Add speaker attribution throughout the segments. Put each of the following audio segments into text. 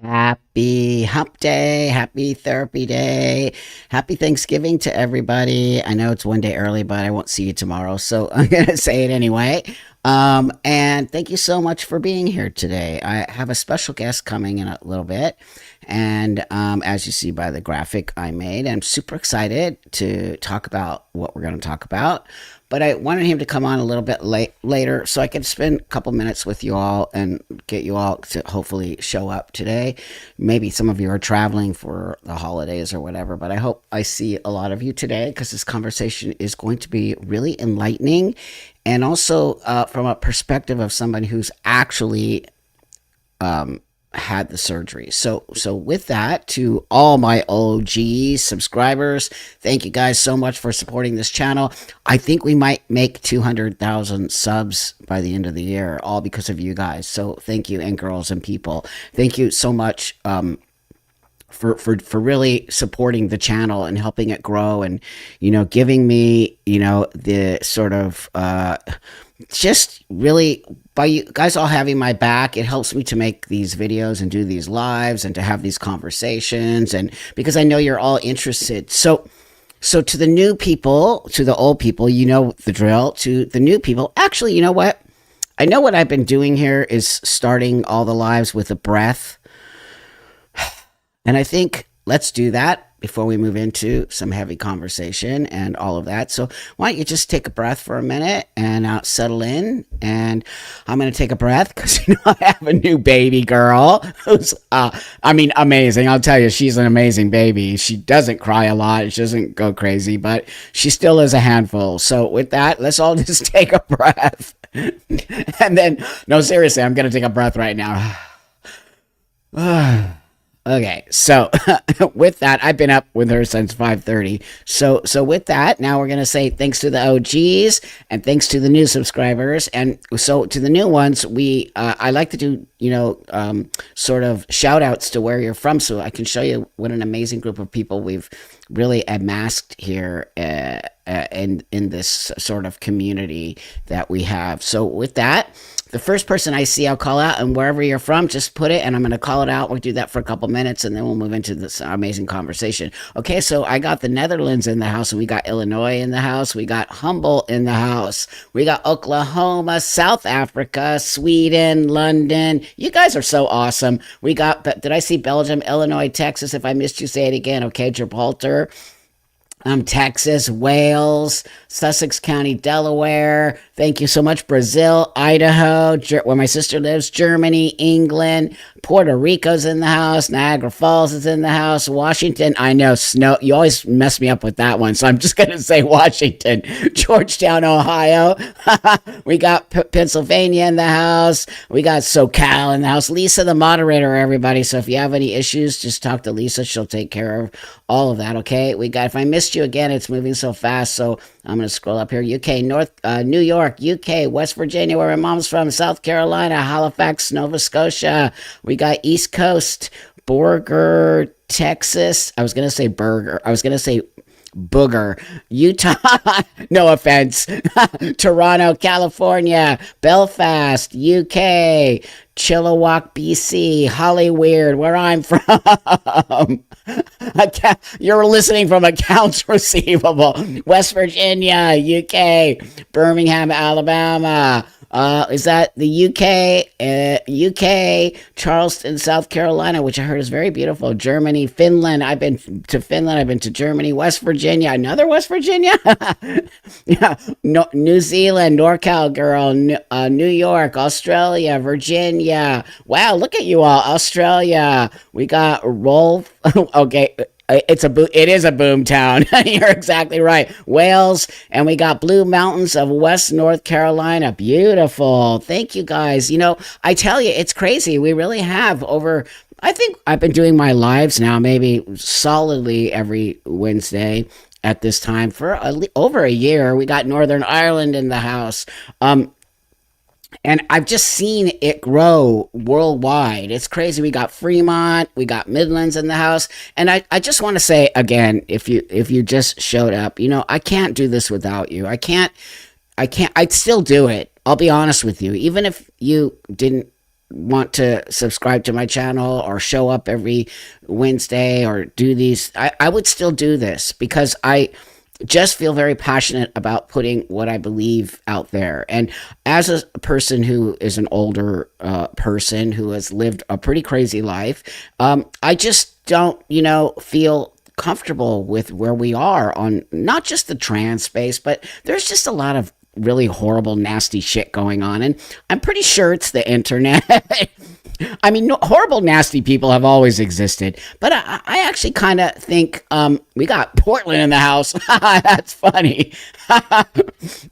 Speaker 1: Happy hump day, happy therapy day, happy Thanksgiving to everybody. I know it's one day early, but I won't see you tomorrow, so I'm going to say it anyway. And thank you so much for being here today. I have a special guest coming in a little bit. And as you see by the graphic I made, I'm super excited to talk about what we're going to talk about. But I wanted him to come on a little bit later so I could spend a couple minutes with you all and get you all to hopefully show up today. Maybe some of you are traveling for the holidays or whatever, but I hope I see a lot of you today because this conversation is going to be really enlightening and also from a perspective of somebody who's actually had the surgery. So with that, to all my OG subscribers, thank you guys so much for supporting this channel. I think we might make 200,000 subs by the end of the year, all because of you guys. So thank you, and girls and people. Thank you so much for really supporting the channel and helping it grow, and giving me the sort of just really, by you guys all having my back, it helps me to make these videos and do these lives and to have these conversations, and because I know you're all interested. So to the new people, to the old people, you know the drill. To the new people, actually, you know what? I know what I've been doing here is starting all the lives with a breath. And I think let's do that before we move into some heavy conversation and all of that. So why don't you just take a breath for a minute and settle in. And I'm going to take a breath because I have a new baby girl who's, amazing. I'll tell you, she's an amazing baby. She doesn't cry a lot. She doesn't go crazy, but she still is a handful. So with that, let's all just take a breath. And then, no, seriously, I'm going to take a breath right now. Okay, so with that, I've been up with her since 5:30. So with that, now we're gonna say thanks to the OGs and thanks to the new subscribers. And so to the new ones, I like to do sort of shout outs to where you're from, so I can show you what an amazing group of people we've really amassed here in this sort of community that we have. So with that, the first person I see, I'll call out, and wherever you're from, just put it, and I'm going to call it out. We'll do that for a couple minutes, and then we'll move into this amazing conversation. Okay, so I got the Netherlands in the house, and we got Illinois in the house. We got Humboldt in the house. We got Oklahoma, South Africa, Sweden, London. You guys are so awesome. We got, did I see Belgium, Illinois, Texas? If I missed you, say it again. Okay, Gibraltar. Texas, Wales, Sussex County, Delaware. Thank you so much. Brazil, Idaho, where my sister lives, Germany, England, Puerto Rico's in the house, Niagara Falls is in the house, Washington. I know, snow. You always mess me up with that one, so I'm just going to say Washington, Georgetown, Ohio. We got Pennsylvania in the house. We got SoCal in the house. Lisa, the moderator, everybody. So if you have any issues, just talk to Lisa. She'll take care of all of that, okay? We got, if I missed you again, it's moving so fast, so I'm going to scroll up here. UK, New York, UK, West Virginia, where my mom's from, South Carolina, Halifax, Nova Scotia. We got East Coast, Borger, Texas. I was going to say burger. I was going to say booger. Utah, no offense. Toronto, California, Belfast, UK, Chilliwack, BC, Hollyweird, where I'm from. You're listening from accounts receivable. West Virginia, UK, Birmingham, Alabama. Is that the UK? UK, Charleston, South Carolina, which I heard is very beautiful. Germany, Finland. I've been to Finland. I've been to Germany. West Virginia. Another West Virginia? Yeah. No, New Zealand, NorCal girl. New York, Australia, Virginia. Wow, look at you all. Australia. We got Rolf. Okay. It is a boom town. You're exactly right. Wales, and we got Blue Mountains of West North Carolina. Beautiful. Thank you guys. I tell you, it's crazy. We really have I think I've been doing my lives now maybe solidly every Wednesday at this time for over a year. We got Northern Ireland in the house. And I've just seen it grow worldwide. It's crazy. We got Fremont, we got Midlands in the house. And I just want to say again, if you just showed up, I can't do this without you. I'd still do it. I'll be honest with you. Even if you didn't want to subscribe to my channel or show up every Wednesday or do these, I would still do this because I just feel very passionate about putting what I believe out there. And as a person who is an older person who has lived a pretty crazy life, I just don't, feel comfortable with where we are on not just the trans space, but there's just a lot of really horrible, nasty shit going on. And I'm pretty sure it's the internet. I mean, no, horrible, nasty people have always existed, but I actually kind of think we got Portland in the house. That's funny.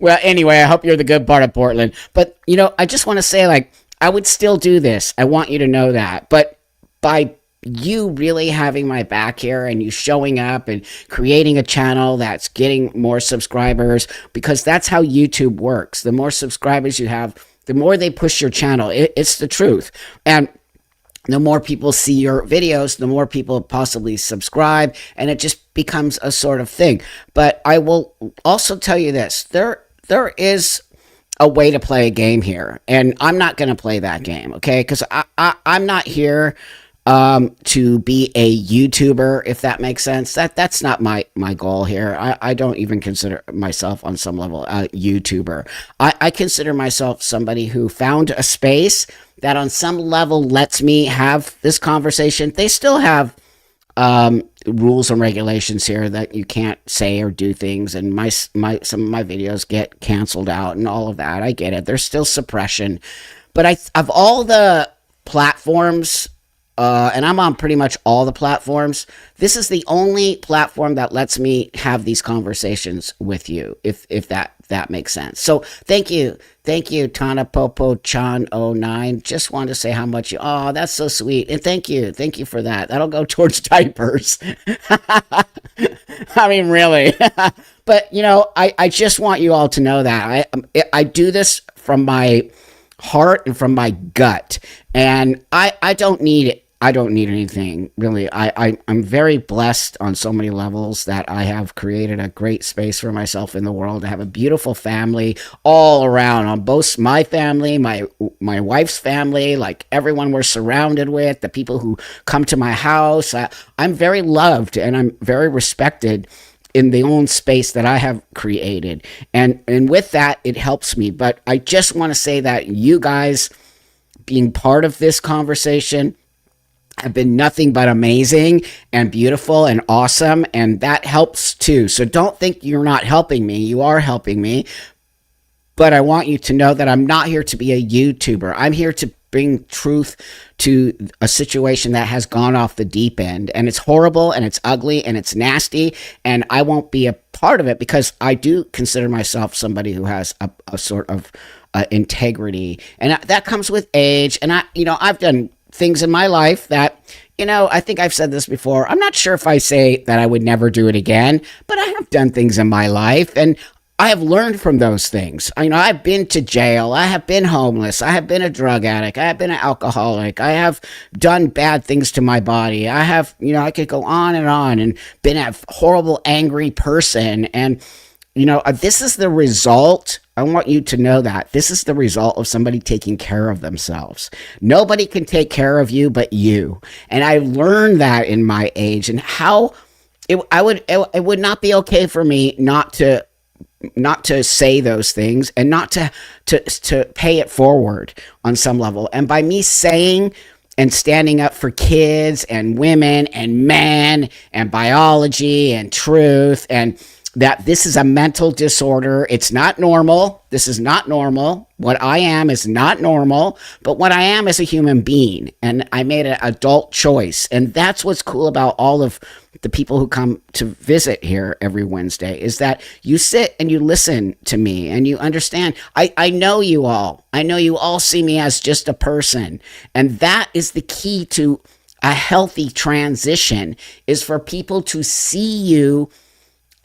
Speaker 1: Well, anyway, I hope you're the good part of Portland. But, I just want to say, like, I would still do this. I want you to know that. But by you really having my back here and you showing up and creating a channel that's getting more subscribers, because that's how YouTube works. The more subscribers you have, the more they push your channel. It's the truth. And the more people see your videos, the more people possibly subscribe, and it just becomes a sort of thing. But I will also tell you this. There is a way to play a game here, and I'm not going to play that game, okay? Because I'm not here to be a YouTuber, if that makes sense. That's not my goal here. I don't even consider myself on some level a YouTuber. I consider myself somebody who found a space that on some level lets me have this conversation. They still have rules and regulations here that you can't say or do things, and some of my videos get canceled out and all of that. I get it. There's still suppression, but of all the platforms, and I'm on pretty much all the platforms, this is the only platform that lets me have these conversations with you, if that makes sense. So thank you, Tana Popo Chan 09. Just wanted to say how much oh, that's so sweet, and thank you for that. That'll go towards diapers. I mean, really. But I just want you all to know that I do this from my heart and from my gut, and I don't need it. I don't need anything, really. I'm very blessed on so many levels that I have created a great space for myself in the world. I have a beautiful family all around, on both my family, my wife's family, like everyone we're surrounded with, the people who come to my house. I'm very loved and I'm very respected in the own space that I have created. And with that, it helps me. But I just want to say that you guys being part of this conversation have been nothing but amazing and beautiful and awesome, and that helps too. So don't think you're not helping me. You are helping me, but I want you to know that I'm not here to be a YouTuber. I'm here to bring truth to a situation that has gone off the deep end, and it's horrible and it's ugly and it's nasty, and I won't be a part of it because I do consider myself somebody who has a sort of integrity, and that comes with age. And I've done things in my life that, I think I've said this before. I'm not sure if I say that I would never do it again, but I have done things in my life and I have learned from those things. I've been to jail. I have been homeless. I have been a drug addict. I have been an alcoholic. I have done bad things to my body. I have, I could go on and been a horrible, angry person. And, this is the result. I want you to know that this is the result of somebody taking care of themselves. Nobody can take care of you but you. And I learned that in my age, and how it would not be okay for me not to say those things and not to pay it forward on some level. And by me saying and standing up for kids and women and men and biology and truth, and that this is a mental disorder. It's not normal. This is not normal. What I am is not normal, but what I am is a human being, and I made an adult choice. And that's what's cool about all of the people who come to visit here every Wednesday, is that you sit and you listen to me and you understand. I know you all. I know you all see me as just a person, and that is the key to a healthy transition, is for people to see you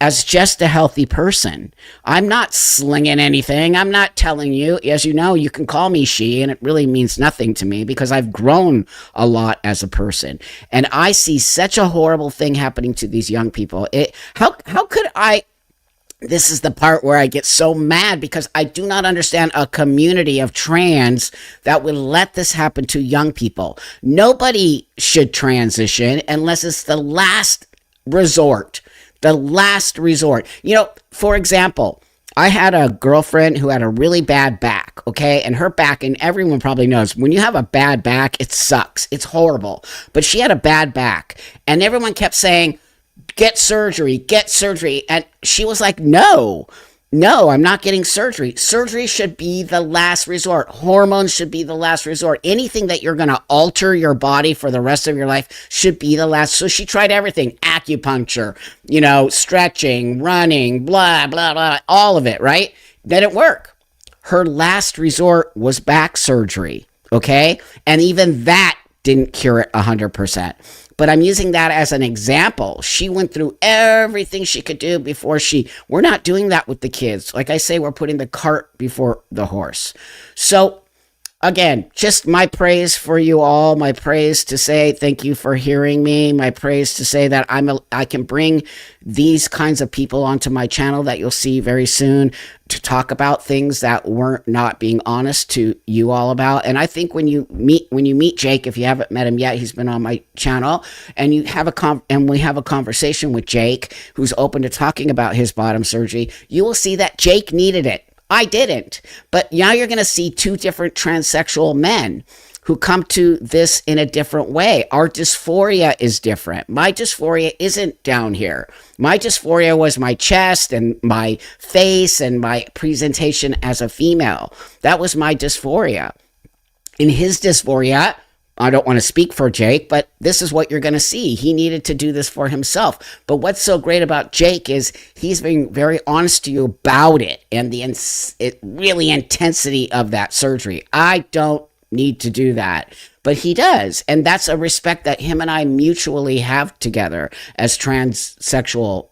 Speaker 1: as just a healthy person. I'm not slinging anything. I'm not telling you. As you know, you can call me she, and it really means nothing to me because I've grown a lot as a person. And I see such a horrible thing happening to these young people. How could I this is the part where I get so mad because I do not understand a community of trans that would let this happen to young people. Nobody should transition unless it's the last resort. The last resort. You know, for example, I had a girlfriend who had a really bad back, okay? And her back, and everyone probably knows, when you have a bad back, it sucks. It's horrible. But she had a bad back, and everyone kept saying, get surgery, get surgery. And she was like, no, I'm not getting surgery. Surgery should be the last resort. Hormones should be the last resort. Anything that you're going to alter your body for the rest of your life should be the last. So she tried everything, acupuncture, you know, stretching, running, blah, blah, blah, all of it, right? Didn't work. Her last resort was back surgery, okay? And even that didn't cure it 100%. But I'm using that as an example. She went through everything she could do before we're not doing that with the kids. Like I say, we're putting the cart before the horse. So again, just my praise for you all, my praise to say thank you for hearing me, my praise to say that I can bring these kinds of people onto my channel that you'll see very soon to talk about things that weren't not being honest to you all about. And I think when you meet Jake, if you haven't met him yet, he's been on my channel, and we have a conversation with Jake, who's open to talking about his bottom surgery, you will see that Jake needed it. I didn't. But now you're going to see two different transsexual men who come to this in a different way. Our dysphoria is different. My dysphoria isn't down here. My dysphoria was my chest and my face and my presentation as a female. That was my dysphoria. In his dysphoria, I don't want to speak for Jake, but this is what you're going to see. He needed to do this for himself. But what's so great about Jake is he's being very honest to you about it and the really intensity of that surgery. I don't need to do that, but he does. And that's a respect that him and I mutually have together as transsexual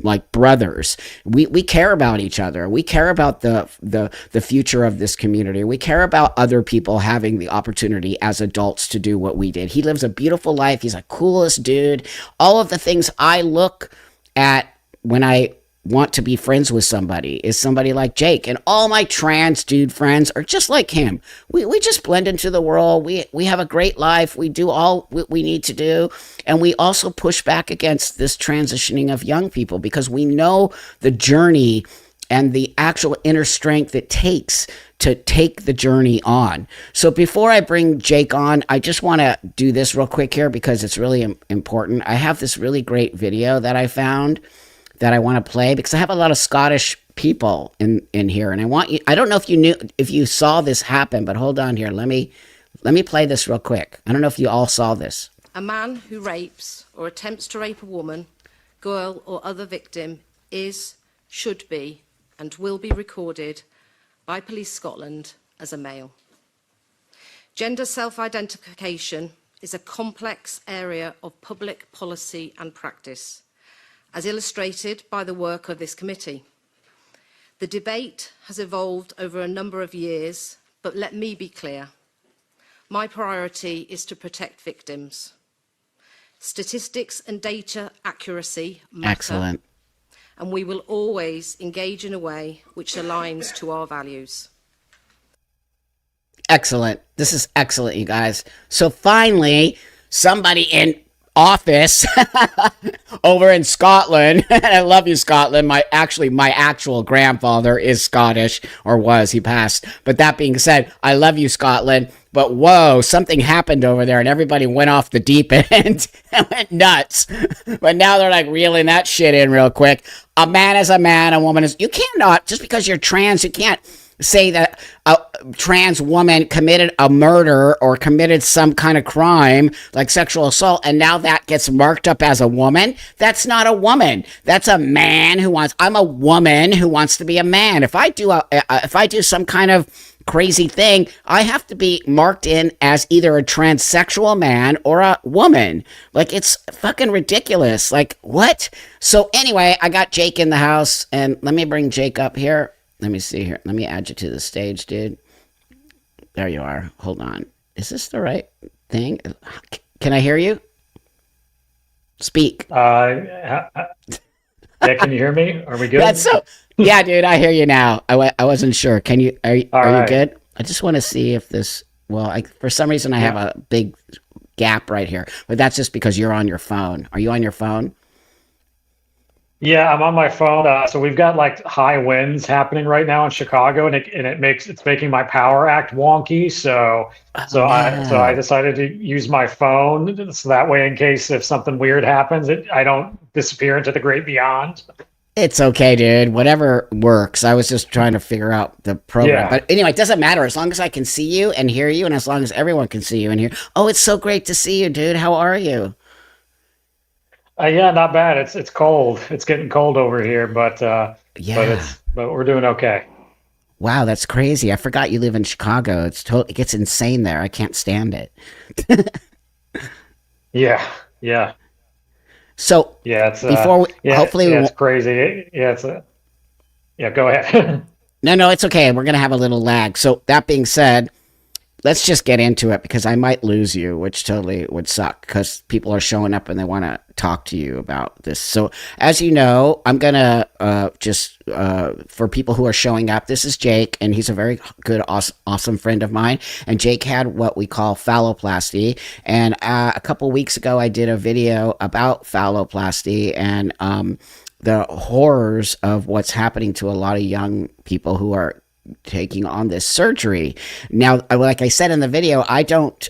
Speaker 1: like brothers. We care about each other. We care about the future of this community. We care about other people having the opportunity as adults to do what we did. He lives a beautiful life. He's a coolest dude. All of the things I look at when I want to be friends with somebody is somebody like Jake. And all my trans dude friends are just like him. We just blend into the world. We have a great life. We do all we need to do. And we also push back against this transitioning of young people because we know the journey and the actual inner strength it takes to take the journey on. So before I bring Jake on, I just want to do this real quick here because it's really important. I have this really great video that I found that I want to play because I have a lot of Scottish people in here, and I don't know if you saw this happen, but hold on here. Let me play this real quick. I don't know if you all saw this.
Speaker 2: A man who rapes or attempts to rape a woman, girl, or other victim should be, and will be recorded by Police Scotland as a male. Gender self-identification is a complex area of public policy and practice, as illustrated by the work of this committee. The debate has evolved over a number of years, but let me be clear. My priority is to protect victims. Statistics and data accuracy matter.
Speaker 1: Excellent.
Speaker 2: And we will always engage in a way which aligns to our values.
Speaker 1: Excellent. This is excellent, you guys. So finally, somebody in office over in Scotland, and I love you, Scotland. My actual grandfather is Scottish, or was. He passed. But that being said, I love you, Scotland. But whoa, something happened over there and everybody went off the deep end and went nuts. But now they're like reeling that shit in real quick. A man is a man, a woman is... You cannot, just because you're trans, you can't say that a trans woman committed a murder or committed some kind of crime like sexual assault and now that gets marked up as a woman. That's not a woman. That's a man who wants... I'm a woman who wants to be a man. If I do some kind of crazy thing, I have to be marked in as either a transsexual man or a woman. Like, it's fucking ridiculous. Like, what? So anyway, I got Jake in the house, and let me bring Jake up here. Let me see here. Let me add you to the stage, dude. There you are. Hold on. Is this the right thing? Can I hear you? Speak.
Speaker 3: Yeah, can you hear me? Are we
Speaker 1: That's
Speaker 3: good?
Speaker 1: so. Yeah, dude, I hear you now. I wasn't sure. Can you?
Speaker 3: All
Speaker 1: Are you
Speaker 3: right.
Speaker 1: good? I just want to see if this. Well, for some reason I have
Speaker 3: Yeah.
Speaker 1: a big gap right here, but that's just because you're on your phone. Are you on your phone?
Speaker 3: Yeah, I'm on my phone. So we've got like high winds happening right now in Chicago, and it's making my power act wonky.
Speaker 1: Oh
Speaker 3: So I
Speaker 1: no.
Speaker 3: decided to use my phone so that way, in case if something weird happens, I don't disappear into the great beyond.
Speaker 1: It's okay, dude. Whatever works. I was just trying to figure out the program.
Speaker 3: Yeah.
Speaker 1: But anyway, it doesn't matter as long as I can see you and hear you, and as long as everyone can see you and hear. Oh, it's so great to see you, dude. How are you?
Speaker 3: Yeah, not bad. It's cold. It's getting cold over here,
Speaker 1: Yeah.
Speaker 3: but we're doing okay.
Speaker 1: Wow, that's crazy. I forgot you live in Chicago. It gets insane there. I can't stand it.
Speaker 3: Yeah, yeah,
Speaker 1: So
Speaker 3: yeah.
Speaker 1: hopefully we
Speaker 3: Yeah. It's
Speaker 1: won't.
Speaker 3: crazy. Yeah. Go ahead.
Speaker 1: No, no, it's okay. We're gonna have a little lag. So that being said, let's just get into it because I might lose you, which totally would suck because people are showing up and they want to talk to you about this. So, as you know, I'm gonna for people who are showing up, this is Jake, and he's a very good, awesome friend of mine. And Jake had what we call phalloplasty, and a couple weeks ago, I did a video about phalloplasty and the horrors of what's happening to a lot of young people who are taking on this surgery. Now, like I said in the video, I don't.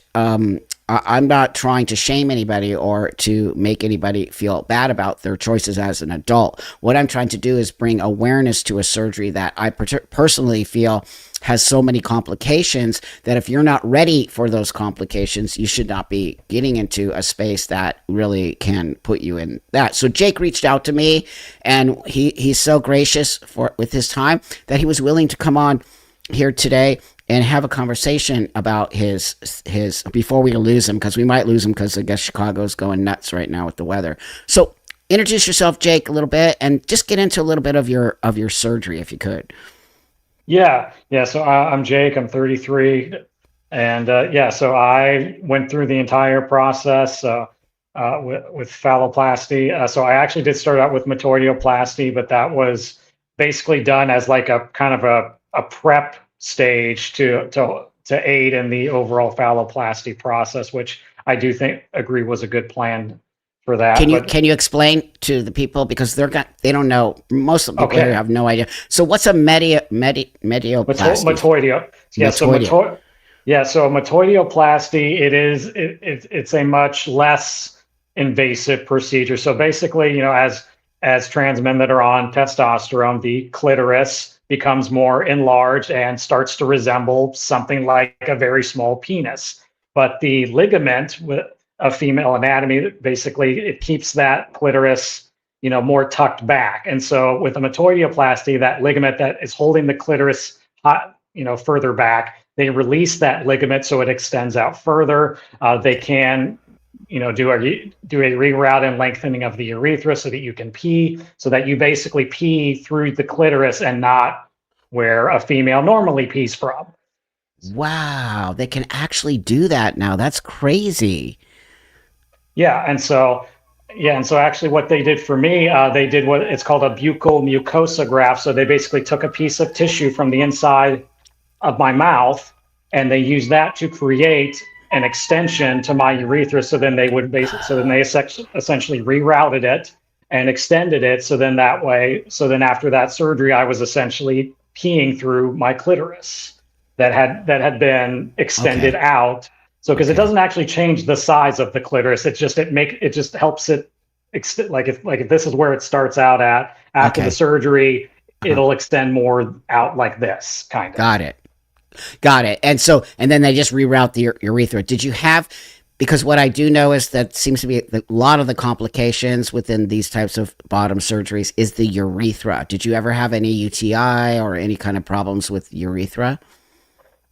Speaker 1: I'm not trying to shame anybody or to make anybody feel bad about their choices as an adult. What I'm trying to do is bring awareness to a surgery that I personally feel has so many complications that if you're not ready for those complications, you should not be getting into a space that really can put you in that. So Jake reached out to me, and he's so gracious with his time that he was willing to come on here today and have a conversation about his before we lose him, because we might lose him because I guess Chicago's going nuts right now with the weather. So introduce yourself, Jake, a little bit, and just get into a little bit of your surgery if you could.
Speaker 3: Yeah. So I'm Jake. I'm 33, and yeah. So I went through the entire process with phalloplasty. So I actually did start out with metoidioplasty, but that was basically done as like a kind of a prep stage to aid in the overall phalloplasty process, which I do think agree was a good plan for that. But
Speaker 1: Can you explain to the people because they don't know, most of the people here
Speaker 3: okay.
Speaker 1: have no idea. So what's a medioplasty?
Speaker 3: Metoidio. Yeah, so
Speaker 1: Metoidia.
Speaker 3: metoidioplasty, it's a much less invasive procedure. So basically, as trans men that are on testosterone, the clitoris becomes more enlarged and starts to resemble something like a very small penis. But the ligament with a female anatomy, basically, it keeps that clitoris more tucked back. And so with a metoidioplasty, that ligament that is holding the clitoris further back, they release that ligament so it extends out further. They can do a reroute and lengthening of the urethra so that you can pee, so that you basically pee through the clitoris and not where a female normally pees from.
Speaker 1: Wow, they can actually do that now. That's crazy.
Speaker 3: Yeah, and so actually what they did for me, they did what it's called a buccal mucosa graft. So they basically took a piece of tissue from the inside of my mouth and they used that to create an extension to my urethra. So then they essentially rerouted it and extended it. So then after that surgery, I was essentially peeing through my clitoris that had been extended
Speaker 1: Okay.
Speaker 3: out. So because it
Speaker 1: Okay.
Speaker 3: doesn't actually change the size of the clitoris, it just helps it like if this is where it starts out at after the
Speaker 1: Okay.
Speaker 3: surgery,
Speaker 1: Uh-huh.
Speaker 3: it'll extend more out like this kind of.
Speaker 1: Got it. Got it. And then they just reroute the urethra. Did you have, because what I do know is that seems to be a lot of the complications within these types of bottom surgeries is the urethra. Did you ever have any UTI or any kind of problems with urethra?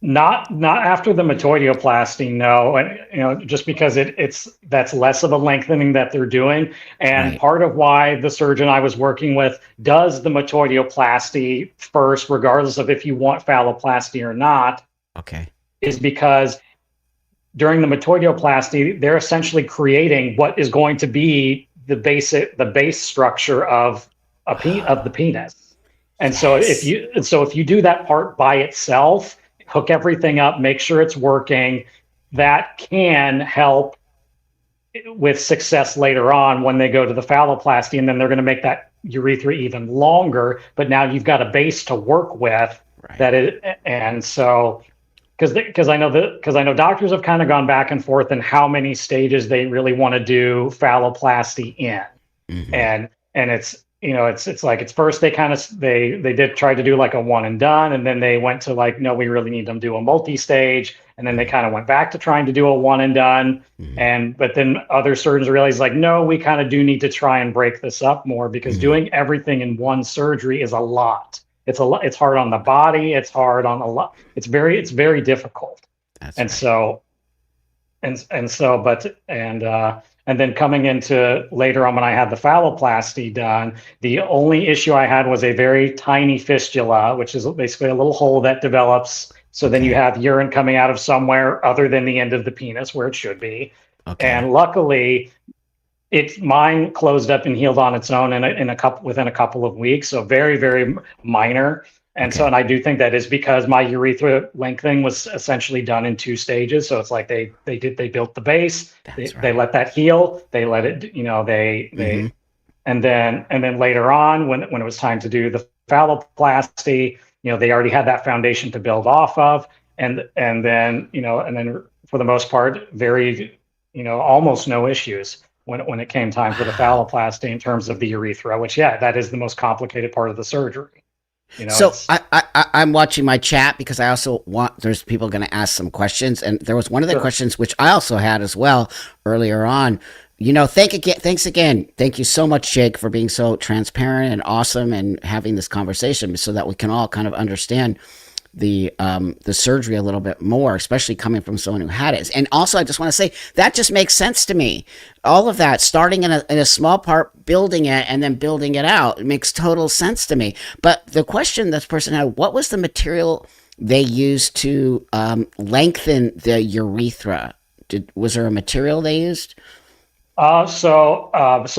Speaker 3: Not after the metoidioplasty, no, and just because it's that's less of a lengthening that they're doing, and
Speaker 1: Right.
Speaker 3: part of why the surgeon I was working with does the metoidioplasty first, regardless of if you want phalloplasty or not,
Speaker 1: Okay.
Speaker 3: is because during the metoidioplasty, they're essentially creating what is going to be the base structure of of the penis. And so
Speaker 1: Yes.
Speaker 3: if you do that part by itself, hook everything up, make sure it's working, that can help with success later on when they go to the phalloplasty, and then they're going to make that urethra even longer. But now you've got a base to work with
Speaker 1: Right.
Speaker 3: that it, and so because I know doctors have kind of gone back and forth in how many stages they really want to do phalloplasty in,
Speaker 1: Hmm.
Speaker 3: and it's it's like it's first they kind of they did try to do like a one and done, and then they went to like, no, we really need them to do a multi-stage, and then they kind of went back to trying to do a one and done.
Speaker 1: Hmm.
Speaker 3: And but then other surgeons realized like, no, we kind of do need to try and break this up more, because
Speaker 1: Hmm.
Speaker 3: doing everything in one surgery is a lot. It's a lot. It's hard on the body, it's hard on a lot, it's very difficult.
Speaker 1: That's
Speaker 3: And
Speaker 1: right.
Speaker 3: so and so but and then coming into later on when I had the phalloplasty done, the only issue I had was a very tiny fistula, which is basically a little hole that develops. So then you
Speaker 1: Okay.
Speaker 3: have urine coming out of somewhere other than the end of the penis where it should be.
Speaker 1: Okay.
Speaker 3: And luckily, mine closed up and healed on its own in a couple within a couple of weeks. So very minor.
Speaker 1: Okay.
Speaker 3: And I do think that is because my urethra lengthening was essentially done in two stages. So it's like they built the base,
Speaker 1: That's
Speaker 3: they
Speaker 1: right.
Speaker 3: let that heal, they let it,
Speaker 1: Hmm.
Speaker 3: and then later on when it was time to do the phalloplasty, they already had that foundation to build off of. And then for the most part, very, almost no issues when it came time for the
Speaker 1: Wow.
Speaker 3: phalloplasty in terms of the urethra, which, yeah, that is the most complicated part of the surgery.
Speaker 1: So I'm watching my chat because I also want, there's people going to ask some questions, and there was one of the
Speaker 3: Sure.
Speaker 1: questions which I also had as well earlier on. Thanks again. Thank you so much, Jake, for being so transparent and awesome and having this conversation so that we can all kind of understand the surgery a little bit more, especially coming from someone who had it. And also, I just want to say that just makes sense to me. All of that, starting in a small part, building it, and then building it out, it makes total sense to me. But the question this person had: what was the material they used to lengthen the urethra? Was there a material they used?
Speaker 3: So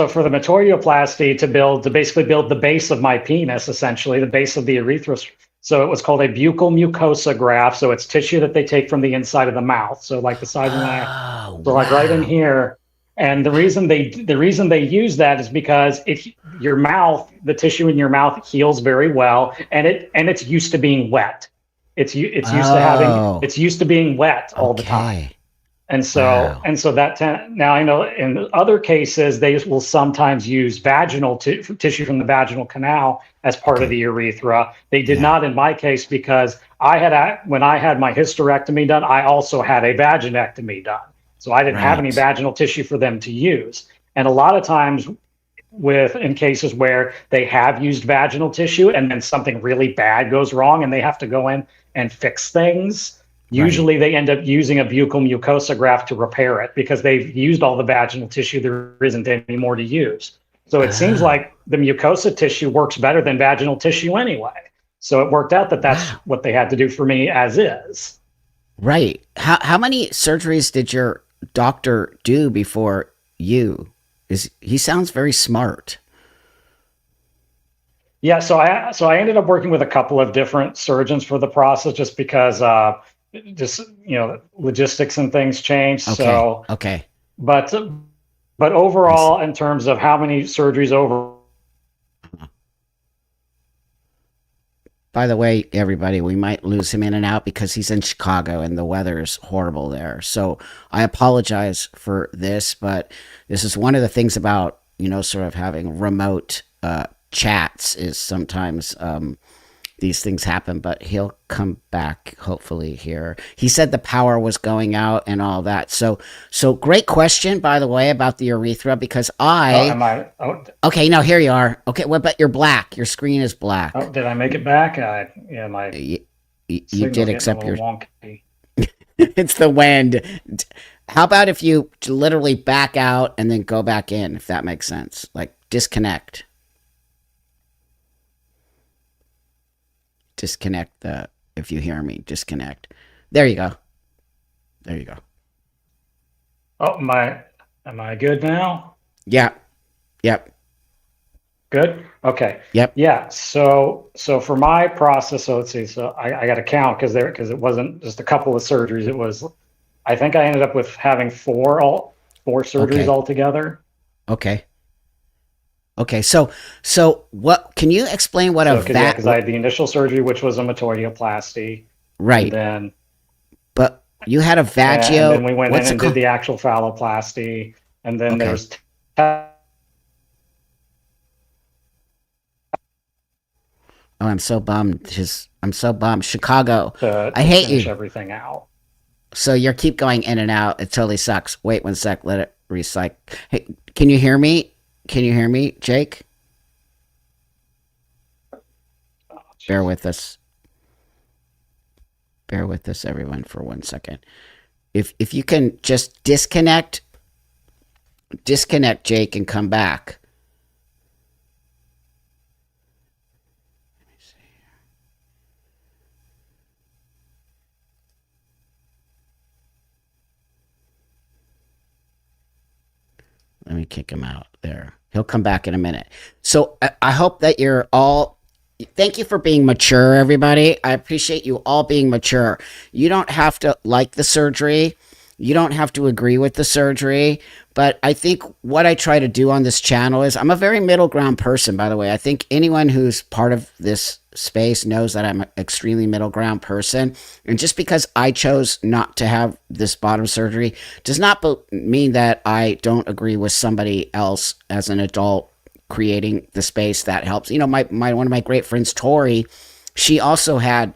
Speaker 3: for the metorioplasty to basically build the base of my penis, essentially the base of the urethra. So it was called a buccal mucosa graft. So it's tissue that they take from the inside of the mouth. So like the size of my,
Speaker 1: Oh,
Speaker 3: so like right in
Speaker 1: wow!
Speaker 3: here. And the reason they use that is because your mouth, the tissue in your mouth heals very well, and it's used to being wet.
Speaker 1: Oh,
Speaker 3: It's used to being wet all the time.
Speaker 1: okay.
Speaker 3: And so,
Speaker 1: Wow.
Speaker 3: and so now I know in other cases, they will sometimes use vaginal tissue from the vaginal canal as part of
Speaker 1: Okay.
Speaker 3: the urethra. They did
Speaker 1: Yeah.
Speaker 3: not in my case because when I had my hysterectomy done, I also had a vaginectomy done. So I didn't have any
Speaker 1: Right.
Speaker 3: vaginal tissue for them to use. And a lot of times in cases where they have used vaginal tissue and then something really bad goes wrong and they have to go in and fix things,
Speaker 1: Right.
Speaker 3: usually they end up using a buccal mucosa graft to repair it because they've used all the vaginal tissue there isn't any more to use. So it seems
Speaker 1: Oh,
Speaker 3: like the mucosa tissue works better than vaginal tissue anyway. So it worked out that that's
Speaker 1: wow.
Speaker 3: what they had to do for me as is.
Speaker 1: Right. How many surgeries did your doctor do before you? Is he sounds very smart.
Speaker 3: Yeah, so I ended up working with a couple of different surgeons for the process just because just logistics and things changed.
Speaker 1: Okay.
Speaker 3: So,
Speaker 1: Okay.
Speaker 3: but
Speaker 1: I see.
Speaker 3: overall, in terms of how many surgeries over.
Speaker 1: By the way, everybody, we might lose him in and out because he's in Chicago and the weather is horrible there. So I apologize for this, but this is one of the things about, sort of having remote chats is sometimes these things happen, but he'll come back hopefully here. He said the power was going out and all that. So great question, by the way, about the urethra because
Speaker 3: Oh,
Speaker 1: I,
Speaker 3: am I? Oh,
Speaker 1: okay, no, here you are. Okay, well, but you're black. Your screen is black.
Speaker 3: did I make it back? Yeah, my
Speaker 1: You, you did
Speaker 3: signal's getting a
Speaker 1: accept
Speaker 3: little
Speaker 1: your,
Speaker 3: wonky.
Speaker 1: it's the wind. How about if you literally back out and then go back in, if that makes sense? Like disconnect. Disconnect the, if you hear me, disconnect. There you go. There you go.
Speaker 3: Oh, am I good now?
Speaker 1: Yeah. Yep.
Speaker 3: Good. Okay.
Speaker 1: Yep.
Speaker 3: Yeah. So for my process, so let's see. So I got to count because it wasn't just a couple of surgeries. It was, I think I ended up with having four surgeries
Speaker 1: Okay.
Speaker 3: altogether.
Speaker 1: Okay. Okay. So what can you explain what a
Speaker 3: So because
Speaker 1: vat
Speaker 3: I had the initial surgery, which was a metoidioplasty, and
Speaker 1: right,
Speaker 3: then
Speaker 1: but you had a
Speaker 3: and then
Speaker 1: vagio,
Speaker 3: we went in
Speaker 1: what's it
Speaker 3: and did
Speaker 1: called?
Speaker 3: the actual phalloplasty, and then
Speaker 1: Okay.
Speaker 3: there's
Speaker 1: Oh, I'm so bummed. I'm so bummed. Chicago. I
Speaker 3: to
Speaker 1: hate
Speaker 3: finish
Speaker 1: you.
Speaker 3: everything out.
Speaker 1: So you keep going in and out. It totally sucks. Wait 1 sec. Let it recycle. Hey, can you hear me? Can you hear me, Jake?
Speaker 3: Oh,
Speaker 1: Bear
Speaker 3: jeez.
Speaker 1: with us. Bear with us, everyone, for 1 second. If you can just disconnect Jake and come back. Let me kick him out there. He'll come back in a minute. So I hope that you're all. Thank you for being mature, everybody. I appreciate you all being mature. You don't have to like the surgery. You don't have to agree with the surgery. But I think what I try to do on this channel is I'm a very middle ground person, by the way. I think anyone who's part of this space knows that I'm an extremely middle ground person. And just because I chose not to have this bottom surgery does not mean that I don't agree with somebody else as an adult creating the space that helps. You know, my one of my great friends, Tori, she also had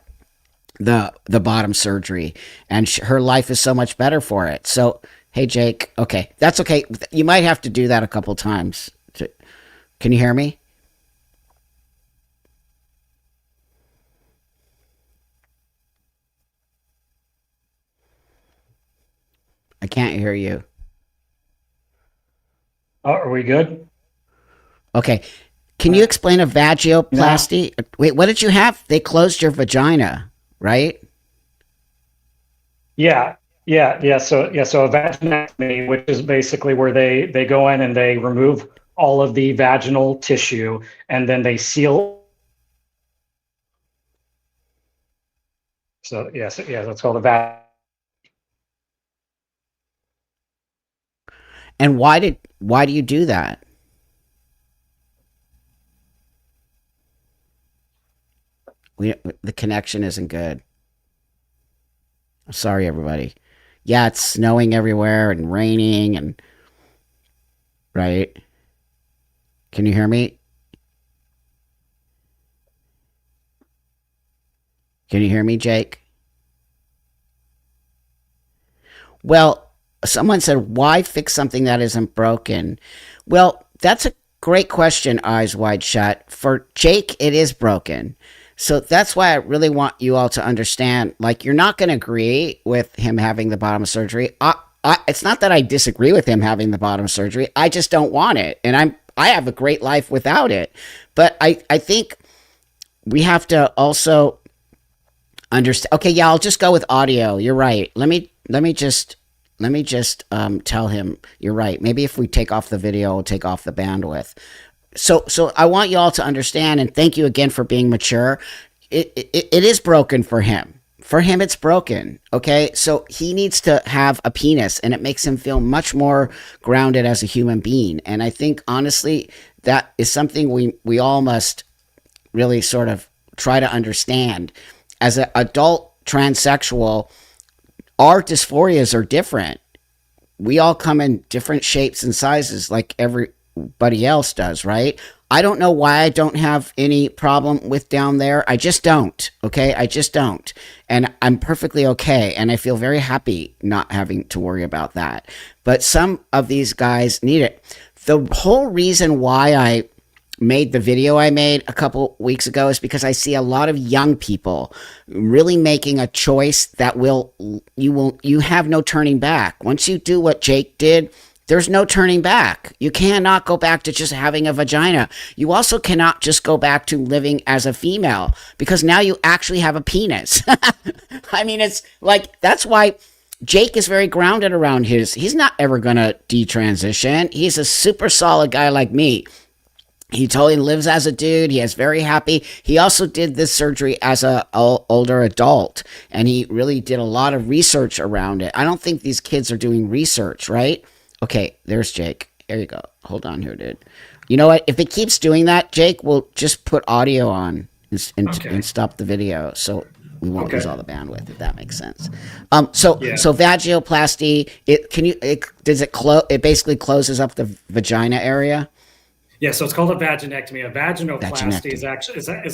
Speaker 1: the bottom surgery, and her life is so much better for it. So, hey, Jake, okay, that's okay. You might have to do that a couple times. Can you hear me? I can't hear you.
Speaker 3: Oh, are we good
Speaker 1: Okay. Can you explain a
Speaker 3: now?
Speaker 1: vagioplasty? Wait, what did you have? They closed your vagina, right?
Speaker 3: Yeah, yeah. So a vaginectomy, which is basically where they go in and they remove all of the vaginal tissue, and then they seal. So yes, yeah, that's called a va.
Speaker 1: And why do you do that? The connection isn't good. Sorry, everybody. Yeah, it's snowing everywhere and raining and right. Can you hear me? Can you hear me, Jake? Well, someone said, why fix something that isn't broken? Well, that's a great question, Eyes Wide Shut. For Jake, it is broken. So that's why I really want you all to understand. Like, you're not going to agree with him having the bottom surgery. It's not that I disagree with him having the bottom surgery. I just don't want it, and I have a great life without it. But I think we have to also understand. Okay, yeah, I'll just go with audio. You're right. Let me just tell him you're right. Maybe if we take off the video, we'll take off the bandwidth. So I want you all to understand, and thank you again for being mature. It is broken for him. For him, it's broken. Okay, so he needs to have a penis, and it makes him feel much more grounded as a human being. And I think honestly, that is something we all must really sort of try to understand. As an adult transsexual, our dysphorias are different. We all come in different shapes and sizes like everybody else does, right? I don't know why I don't have any problem with down there. I just don't. Okay. I just don't. And I'm perfectly okay. And I feel very happy not having to worry about that. But some of these guys need it. The whole reason why I made the video I made a couple weeks ago is because I see a lot of young people really making a choice that you have no turning back. Once you do what Jake did, there's no turning back. You cannot go back to just having a vagina. You also cannot just go back to living as a female because now you actually have a penis. I mean, it's like that's why Jake is very grounded around he's not ever going to detransition. He's a super solid guy like me. He totally lives as a dude. He is very happy. He also did this surgery as a older adult, and he really did a lot of research around it. I don't think these kids are doing research, right? Okay, there's Jake. Here you go. Hold on here, dude. You know what? If it keeps doing that, Jake, we'll just put audio on and stop the video, so we won't use all the bandwidth, if that makes sense. So vaginoplasty. Does it close? It basically closes up the vagina area.
Speaker 4: Yeah, so it's called a vaginectomy. A vaginoplasty is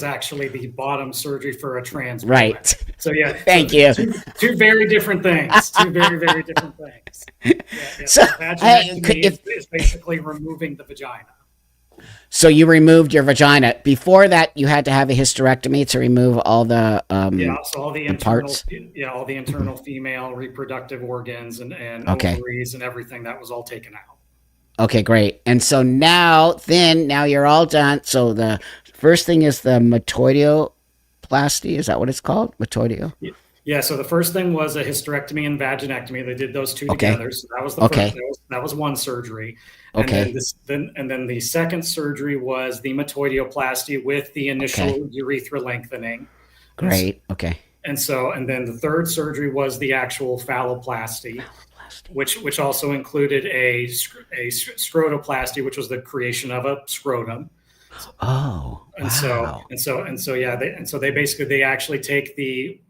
Speaker 4: actually the bottom surgery for a trans woman.
Speaker 1: Right.
Speaker 4: So yeah,
Speaker 1: thank you.
Speaker 4: Two very different things. Two very, very different things. Yeah. So vaginectomy is basically removing the vagina.
Speaker 1: So you removed your vagina. Before that, you had to have a hysterectomy to remove all the
Speaker 4: so all the internal
Speaker 1: parts.
Speaker 4: Yeah, all the internal female reproductive organs and ovaries and everything, that was all taken out.
Speaker 1: Okay, great. And so now you're all done. So the first thing is the metoidioplasty. Is that what it's called? Metoidio?
Speaker 4: Yeah. So the first thing was a hysterectomy and vaginectomy. They did those two together. So that was the first. That was one surgery. And then the second surgery was the metoidioplasty with the initial urethra lengthening.
Speaker 1: Great. Okay.
Speaker 4: And then the third surgery was the actual phalloplasty. Which also included a scrotoplasty, which was the creation of a scrotum.
Speaker 1: Oh,
Speaker 4: and so they actually take the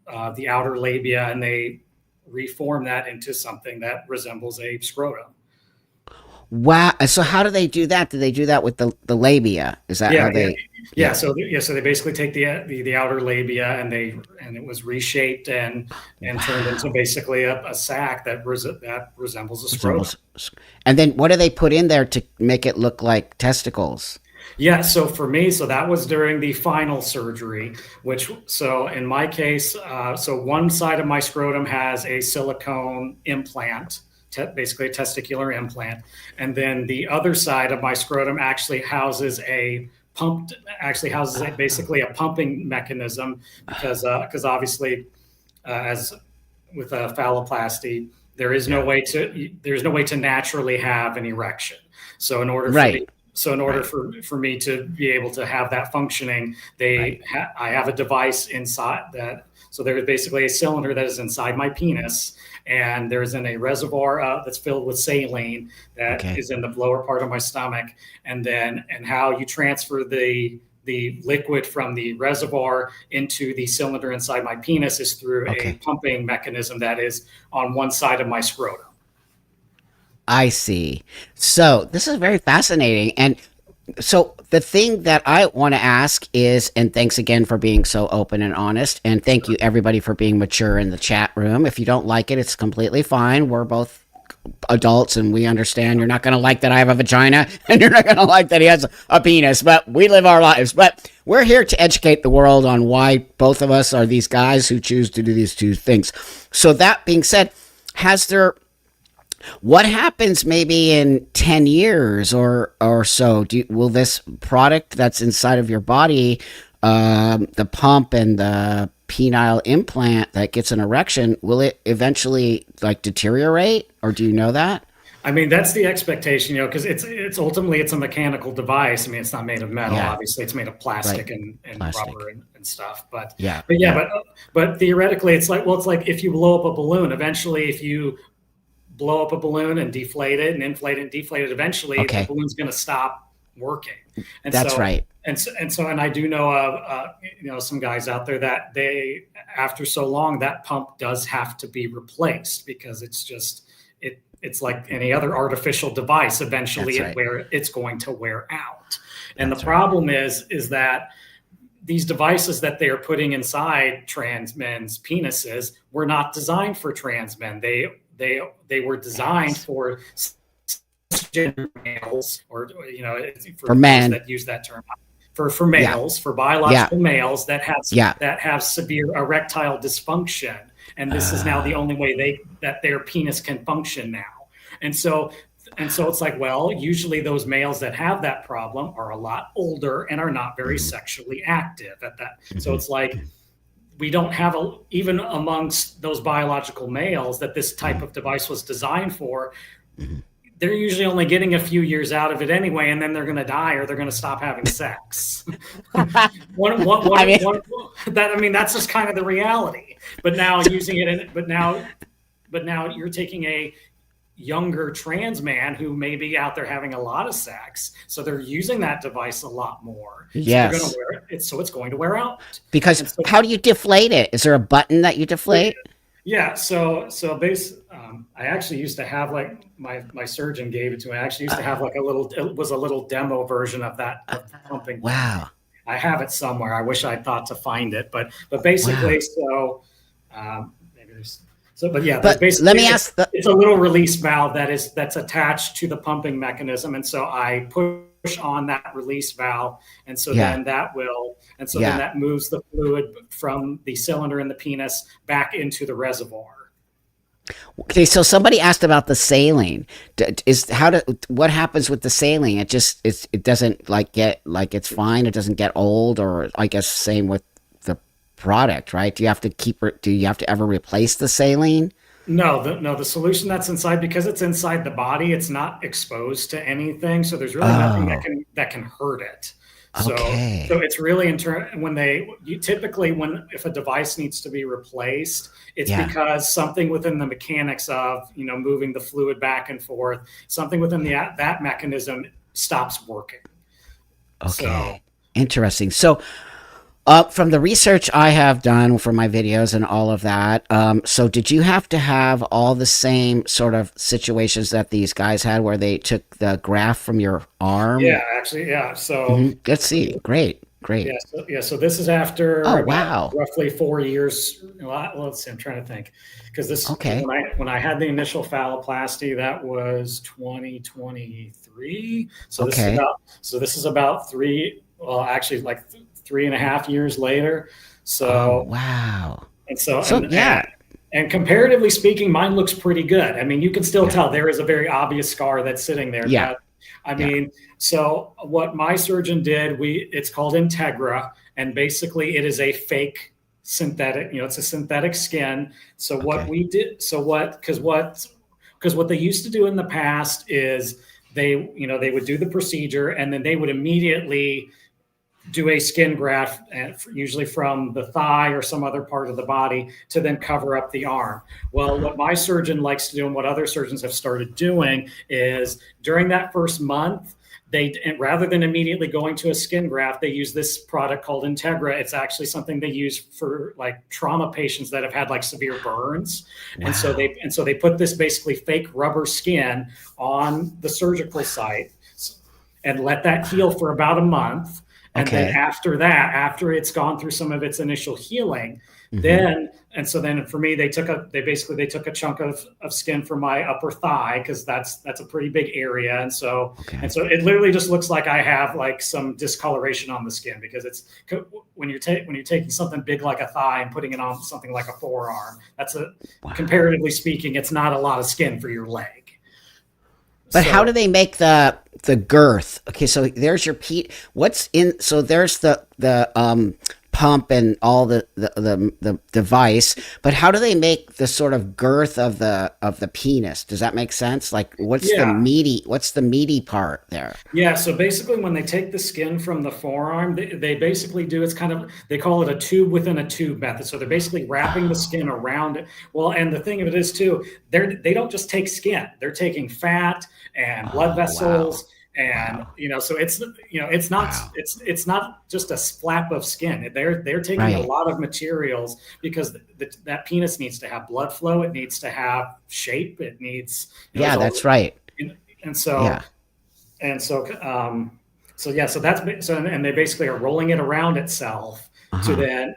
Speaker 4: outer labia and they reform that into something that resembles a scrotum.
Speaker 1: Wow. So how do they do that? Do they do that with the labia? Is that how they?
Speaker 4: Yeah. So they basically take the outer labia and it was reshaped and turned into basically a sac that resembles a scrotum.
Speaker 1: And then what do they put in there to make it look like testicles?
Speaker 4: Yeah. So for me, that was during the final surgery, so in my case, so one side of my scrotum has a silicone implant, basically a testicular implant. And then the other side of my scrotum actually houses basically a pumping mechanism because obviously as with a phalloplasty, there's no way to naturally have an erection. So in order for me to be able to have that functioning, I have a device inside that. So there's basically a cylinder that is inside my penis, and there's in a reservoir that's filled with saline that is in the lower part of my stomach. And how you transfer the liquid from the reservoir into the cylinder inside my penis is through a pumping mechanism that is on one side of my scrotum.
Speaker 1: I see. So this is very fascinating. And so the thing that I want to ask is, and thanks again for being so open and honest, and thank you everybody for being mature in the chat room. If you don't like it, it's completely fine. We're both adults and we understand. You're not going to like that I have a vagina and you're not going to like that he has a penis, but we live our lives. But we're here to educate the world on why both of us are these guys who choose to do these two things. So that being said, what happens maybe in 10 years or so? Will this product that's inside of your body, the pump and the penile implant that gets an erection, will it eventually deteriorate, or do you know that?
Speaker 4: I mean, that's the expectation, because it's ultimately a mechanical device. I mean, it's not made of metal. Yeah. Obviously, it's made of plastic and rubber and stuff. But theoretically, it's like if you blow up a balloon. Eventually, if you blow up a balloon and deflate it and inflate it and deflate it, eventually the balloon's going to stop working. And
Speaker 1: that's right.
Speaker 4: And I do know some guys out there that after so long, that pump does have to be replaced because it's like any other artificial device. Eventually, it's going to wear out. And the problem is that these devices that they are putting inside trans men's penises were not designed for trans men. They were designed for gender males, or for men that use that term, for males, for biological males that have severe erectile dysfunction, and this is now the only way that their penis can function now. And so it's like, well, usually those males that have that problem are a lot older and are not very sexually active at that. So it's like, we don't have even amongst those biological males that this type of device was designed for. they're usually only getting a few years out of it anyway, and then they're going to die or they're going to stop having sex.
Speaker 1: I mean,
Speaker 4: I mean, that's just kind of the reality. But now using it, but now you're taking a younger trans man who may be out there having a lot of sex, so they're using that device a lot more. So they're going
Speaker 1: yes,
Speaker 4: to wear it. So it's going to wear out. And
Speaker 1: because
Speaker 4: so,
Speaker 1: how do you deflate it? Is there a button that you deflate?
Speaker 4: yeah. I actually used to have, like, my surgeon gave it to me. I actually used to have like it was a little demo version of that pumping.
Speaker 1: Wow,
Speaker 4: I have it somewhere. I wish I thought to find it, but
Speaker 1: wow.
Speaker 4: basically, maybe there's but yeah, there's
Speaker 1: But let me ask
Speaker 4: it's a little release valve that's attached to the pumping mechanism, and so I push on that release valve, and so
Speaker 1: yeah,
Speaker 4: then then
Speaker 1: yeah.
Speaker 4: that moves the fluid from the cylinder in the penis back into the reservoir.
Speaker 1: Okay, so somebody asked about the saline. What happens with the saline? It doesn't like get like it's fine. It doesn't get old, or I guess same with the product, right? Do you have to ever replace the saline?
Speaker 4: No, the solution that's inside, because it's inside the body, it's not exposed to anything, so there's really nothing
Speaker 1: Oh,
Speaker 4: that can hurt it. So
Speaker 1: okay.
Speaker 4: it's really typically when if a device needs to be replaced, it's
Speaker 1: Yeah,
Speaker 4: because something within the mechanics of moving the fluid back and forth, something within that mechanism stops working. So
Speaker 1: okay. Interesting. So, from the research I have done for my videos and all of that, so did you have to have all the same sort of situations that these guys had where they took the graft from your arm?
Speaker 4: yeah, actually, yeah.
Speaker 1: Let's see. Great, great.
Speaker 4: So this is after
Speaker 1: Oh,
Speaker 4: about
Speaker 1: wow.
Speaker 4: roughly 4 years. Well, let's see. I'm trying to think, because
Speaker 1: Okay,
Speaker 4: when I had the initial phalloplasty, that was 2023.
Speaker 1: okay.
Speaker 4: So this is about three. Well, actually, like 3.5 years later.
Speaker 1: Oh,
Speaker 4: So
Speaker 1: wow.
Speaker 4: and so
Speaker 1: So, yeah,
Speaker 4: and comparatively speaking, mine looks pretty good. I mean, you can still
Speaker 1: yeah,
Speaker 4: tell there is a very obvious scar that's sitting there.
Speaker 1: yeah,
Speaker 4: But I
Speaker 1: yeah.
Speaker 4: mean, so what my surgeon did, it's called Integra, and basically it is a fake synthetic, it's a synthetic skin. So what
Speaker 1: Okay.
Speaker 4: we did, so what, because what they used to do in the past is they would do the procedure and then they would immediately do a skin graft, usually from the thigh or some other part of the body, to then cover up the arm. Well,
Speaker 1: Uh-huh.
Speaker 4: what my surgeon likes to do and what other surgeons have started doing is during that first month, rather than immediately going to a skin graft, they use this product called Integra. It's actually something they use for like trauma patients that have had like severe burns.
Speaker 1: Wow.
Speaker 4: And so they put this basically fake rubber skin on the surgical site and let that heal for about a month. And then
Speaker 1: Okay.
Speaker 4: after that, after it's gone through some of its initial healing,
Speaker 1: Hmm.
Speaker 4: then for me, they took a chunk of skin from my upper thigh, because that's a pretty big area.
Speaker 1: Okay.
Speaker 4: And so it literally just looks like I have like some discoloration on the skin, because it's when you're taking something big like a thigh and putting it on something like a forearm,
Speaker 1: Wow.
Speaker 4: comparatively speaking, it's not a lot of skin for your leg.
Speaker 1: But how do
Speaker 4: So
Speaker 1: they make the girth? Okay, so there's your Pete. What's in? So there's the pump and all the device. But how do they make the sort of girth of the penis? Does that make sense? Like,
Speaker 4: yeah,
Speaker 1: what's the meaty part there?
Speaker 4: Yeah, so basically, when they take the skin from the forearm, they basically do, they call it a tube within a tube method. So they're basically wrapping the
Speaker 1: Oh,
Speaker 4: skin around it. Well, and the thing of it is too, they don't just take skin; they're taking fat and blood
Speaker 1: oh, wow,
Speaker 4: vessels, and
Speaker 1: wow,
Speaker 4: so
Speaker 1: wow.
Speaker 4: it's not just a flap of skin. They're taking a
Speaker 1: Right.
Speaker 4: lot of materials, because that penis needs to have blood flow. It needs to have shape. It needs,
Speaker 1: Yeah, that's right.
Speaker 4: and so
Speaker 1: Yeah.
Speaker 4: and so yeah, and they basically are rolling it around itself
Speaker 1: Uh
Speaker 4: to
Speaker 1: huh.
Speaker 4: then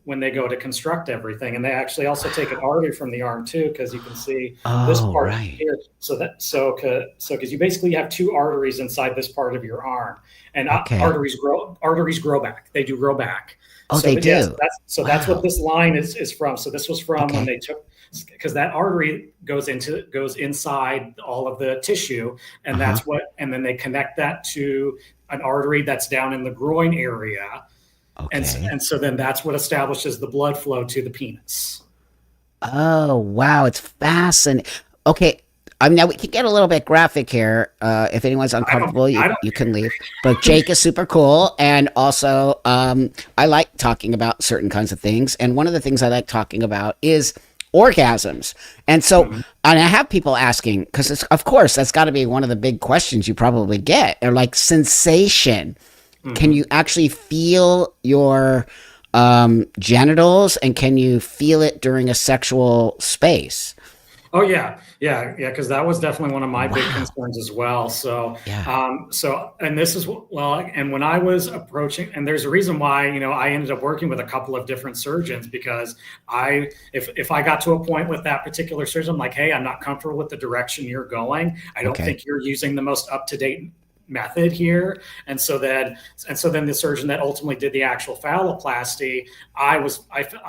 Speaker 4: when they go to construct everything. And they actually also take an
Speaker 1: Wow.
Speaker 4: artery from the arm too, because you can see this
Speaker 1: Oh,
Speaker 4: part
Speaker 1: right.
Speaker 4: here. Because you basically have two arteries inside this part of your arm, and
Speaker 1: Okay.
Speaker 4: arteries grow back. They do grow back.
Speaker 1: Oh, they
Speaker 4: But yes,
Speaker 1: do.
Speaker 4: that's what
Speaker 1: Wow.
Speaker 4: this line is from. So this was from when
Speaker 1: Okay.
Speaker 4: they took, because that artery goes inside all of the tissue,
Speaker 1: Uh
Speaker 4: and
Speaker 1: huh.
Speaker 4: and then they connect that to an artery that's down in the groin area,
Speaker 1: Okay.
Speaker 4: and so then that's what establishes the blood flow to the penis.
Speaker 1: Oh, wow, it's fascinating. Okay, Now we can get a little bit graphic here. If anyone's uncomfortable, you can leave. But Jake is super cool, and also I like talking about certain kinds of things. And one of the things I like talking about is orgasms. And so, and I have people asking, because of course that's got to be one of the big questions you probably get. Or like sensation. Can you actually feel your genitals, and can you feel it during a sexual space?
Speaker 4: Oh yeah. Because that was definitely one of my big concerns as well. So,
Speaker 1: Yeah.
Speaker 4: and this is and when I was approaching, and there's a reason why I ended up working with a couple of different surgeons, because if I got to a point with that particular surgeon, I'm like, hey, I'm not comfortable with the direction you're going. I don't think you're using the most up to date method here. And so then the surgeon that ultimately did the actual phalloplasty, I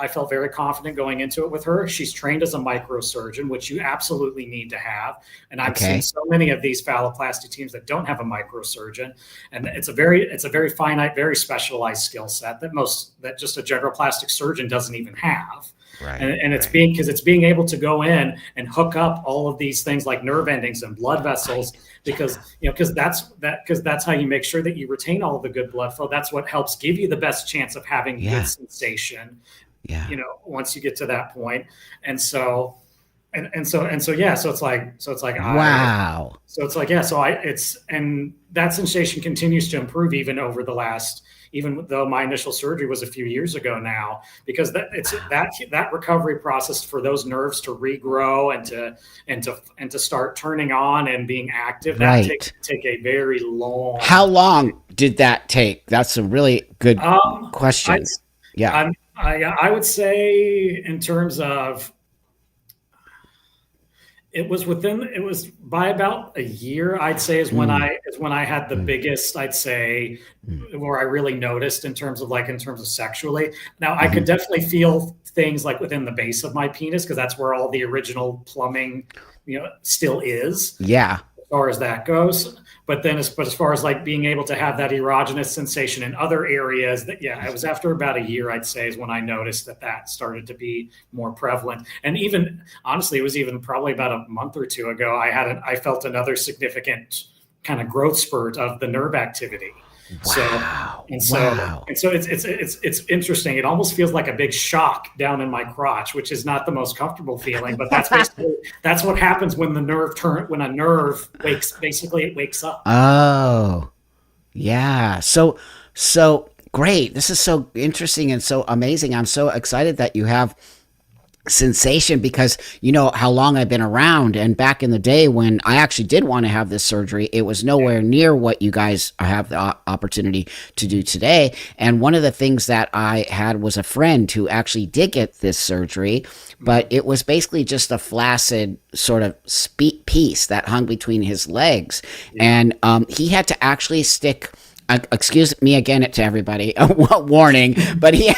Speaker 4: felt very confident going into it with her. She's trained as a microsurgeon, which you absolutely need to have. And I've seen so many of these phalloplasty teams that don't have a microsurgeon. And it's a very finite, very specialized skill set that just a general plastic surgeon doesn't even have.
Speaker 1: Right.
Speaker 4: And it's being able to go in and hook up all of these things like nerve endings and blood vessels, because that's how you make sure that you retain all of the good blood flow. That's what helps give you the best chance of having good sensation.
Speaker 1: Yeah.
Speaker 4: Once you get to that point. So it's like
Speaker 1: wow.
Speaker 4: And that sensation continues to improve even though my initial surgery was a few years ago now, because that recovery process for those nerves to regrow and to start turning on and being active, that take a very long.
Speaker 1: How long did that take? That's a really good question.
Speaker 4: I would say in terms of, it was by about a year, I'd say, is when I had the biggest, I'd say, where I really noticed in terms of sexually. Now I could definitely feel things like within the base of my penis, because that's where all the original plumbing, still is.
Speaker 1: Yeah.
Speaker 4: As far as that goes. But as far as like being able to have that erogenous sensation in other areas, it was after about a year, I'd say, is when I noticed that started to be more prevalent. And even honestly, it was even probably about a month or two ago, I felt another significant kind of growth spurt of the nerve activity.
Speaker 1: Wow.
Speaker 4: So it's interesting. It almost feels like a big shock down in my crotch, which is not the most comfortable feeling, but that's what happens when a nerve wakes up.
Speaker 1: Oh, yeah. So great. This is so interesting and so amazing. I'm so excited that you have sensation, because you know how long I've been around, and back in the day when I actually did want to have this surgery, it was nowhere near what you guys have the opportunity to do today. And one of the things that I had was a friend who actually did get this surgery, but it was basically just a flaccid sort of piece that hung between his legs. And he had to actually stick, excuse me again to everybody, warning, but he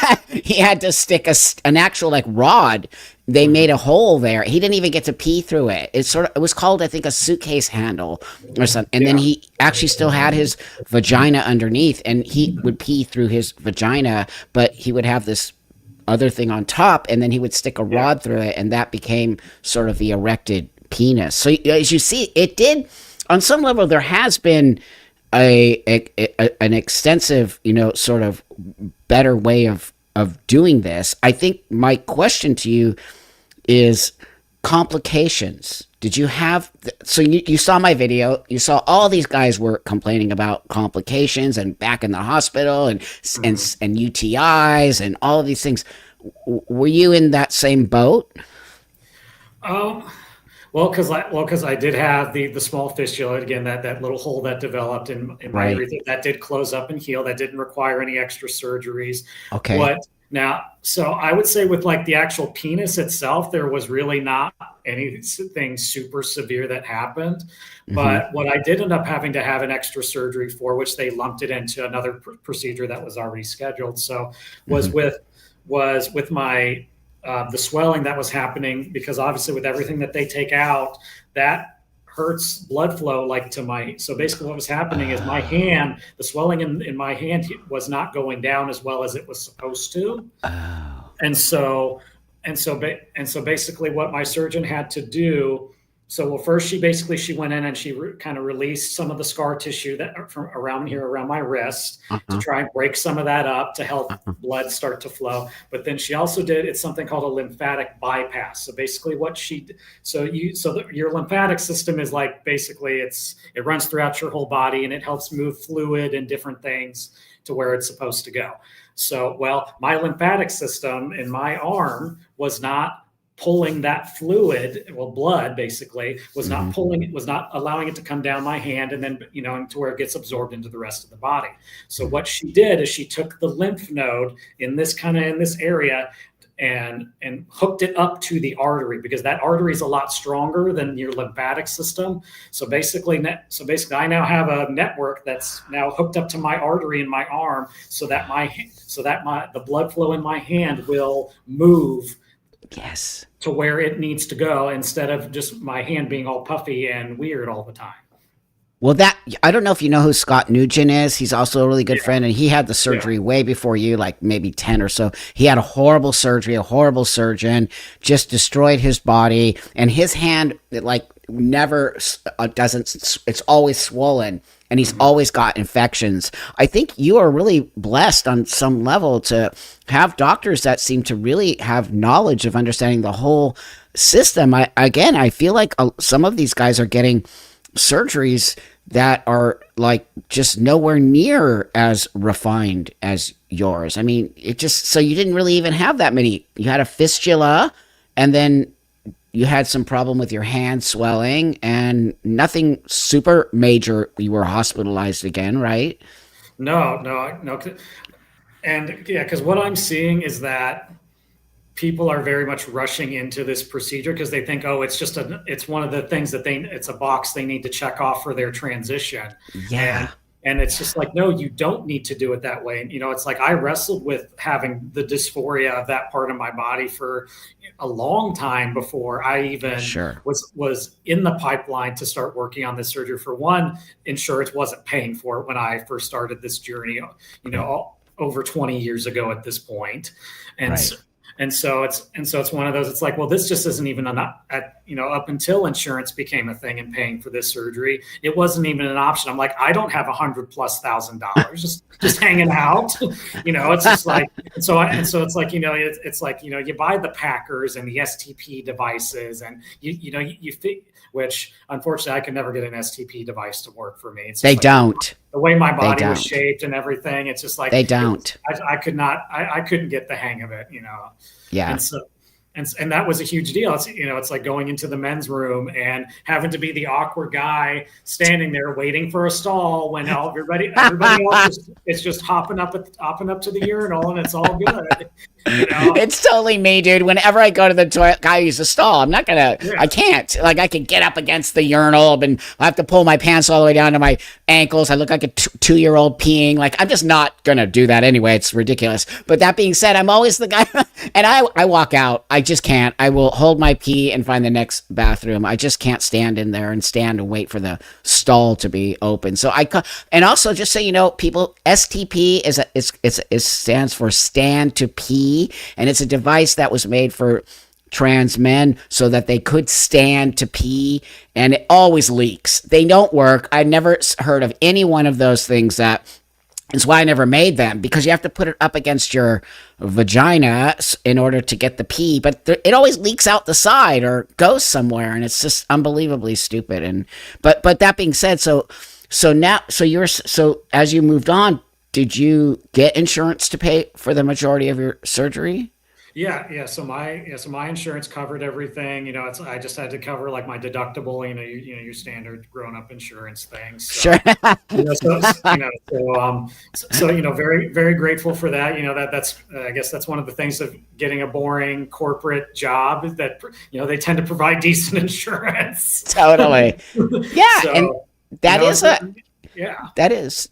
Speaker 1: had to stick an actual like rod. They made a hole there. He didn't even get to pee through it. It was called, I think, a suitcase handle or something. And then he actually still had his vagina underneath, and he would pee through his vagina, but he would have this other thing on top, and then he would stick a rod through it, and that became sort of the erected penis. So as you see, it did, on some level, there has been an extensive, sort of better way of doing this. I think my question to you is complications. Did you have, so you saw my video, you saw all these guys were complaining about complications and back in the hospital and UTIs and all of these things. Were you in that same boat?
Speaker 4: Well, because I did have the small fistula, again, that little hole that developed in my urethra, that did close up and heal. That didn't require any extra surgeries.
Speaker 1: Okay.
Speaker 4: So I would say with like the actual penis itself, there was really not anything super severe that happened. But what I did end up having to have an extra surgery for, which they lumped it into another procedure that was already scheduled. So was with my the swelling that was happening, because obviously with everything that they take out, that hurts blood flow so basically what was happening is my hand, the swelling in my hand was not going down as well as it was supposed to. And so basically what my surgeon had to do, well, first she went in and she kind of released some of the scar tissue that from around here, around my wrist, to try and break some of that up to help blood start to flow. But then she also it's something called a lymphatic bypass. So basically your lymphatic system is like, basically it runs throughout your whole body and it helps move fluid and different things to where it's supposed to go. So, well, my lymphatic system in my arm was not pulling that fluid, blood basically, was not pulling it, was not allowing it to come down my hand and then, to where it gets absorbed into the rest of the body. So what she did is she took the lymph node in this area and hooked it up to the artery, because that artery is a lot stronger than your lymphatic system. So basically I now have a network that's now hooked up to my artery in my arm, so that the blood flow in my hand will move to where it needs to go, instead of just my hand being all puffy and weird all the time.
Speaker 1: Well, I don't know if you know who Scott Nugent is. He's also a really good friend, and he had the surgery way before you, like maybe 10 or so. He had a horrible surgery, a horrible surgeon, just destroyed his body, and his hand, never it's always swollen, and he's always got infections. I think you are really blessed on some level to have doctors that seem to really have knowledge of understanding the whole system. I feel like some of these guys are getting surgeries that are like just nowhere near as refined as yours. I mean, so you didn't really even have that many. You had a fistula, and then you had some problem with your hand swelling, and nothing super major. You were hospitalized again, right?
Speaker 4: No. And yeah, because what I'm seeing is that people are very much rushing into this procedure because they think, it's one of the things it's a box they need to check off for their transition.
Speaker 1: Yeah.
Speaker 4: And it's just like, no, you don't need to do it that way. And, it's like I wrestled with having the dysphoria of that part of my body for a long time before I even was in the pipeline to start working on this surgery. For one, insurance wasn't paying for it when I first started this journey, over 20 years ago at this point. And so it's one of those, it's like, well, this just isn't even up until insurance became a thing and paying for this surgery, it wasn't even an option. I'm like, I don't have $100,000+ just hanging out, it's just like, so it's like, it's like, you buy the Packers and the STP devices and you which unfortunately I could never get an STP device to work for me. It's the way my body was shaped and everything. It's just like,
Speaker 1: they don't.
Speaker 4: I couldn't get the hang of it,
Speaker 1: Yeah.
Speaker 4: And that was a huge deal. It's like going into the men's room and having to be the awkward guy standing there waiting for a stall when everybody else is just hopping up to the urinal and it's all good.
Speaker 1: It's totally me, dude. Whenever I go to the toilet, guy use a stall. I'm not gonna. Yeah. I can't. Like, I can get up against the urinal, and I have to pull my pants all the way down to my ankles. I look like a 2-year-old peeing. Like, I'm just not gonna do that anyway. It's ridiculous. But that being said, I'm always the guy, and I walk out. I just can't. I will hold my pee and find the next bathroom. I just can't stand in there and stand and wait for the stall to be open. So and also just so people, STP it stands for stand to pee. And it's a device that was made for trans men so that they could stand to pee, and it always leaks. They don't work. I never heard of any one of those things. That is why I never made them, because you have to put it up against your vagina in order to get the pee, but it always leaks out the side or goes somewhere, and it's just unbelievably stupid. And but that being said, so as you moved on, did you get insurance to pay for the majority of your surgery?
Speaker 4: Yeah. So my insurance covered everything. I just had to cover like my deductible. Your standard grown-up insurance things. So,
Speaker 1: Sure.
Speaker 4: Very, very grateful for that. That's I guess that's one of the things of getting a boring corporate job, is that they tend to provide decent insurance.
Speaker 1: Totally. Yeah, and that is
Speaker 4: Yeah.
Speaker 1: That is,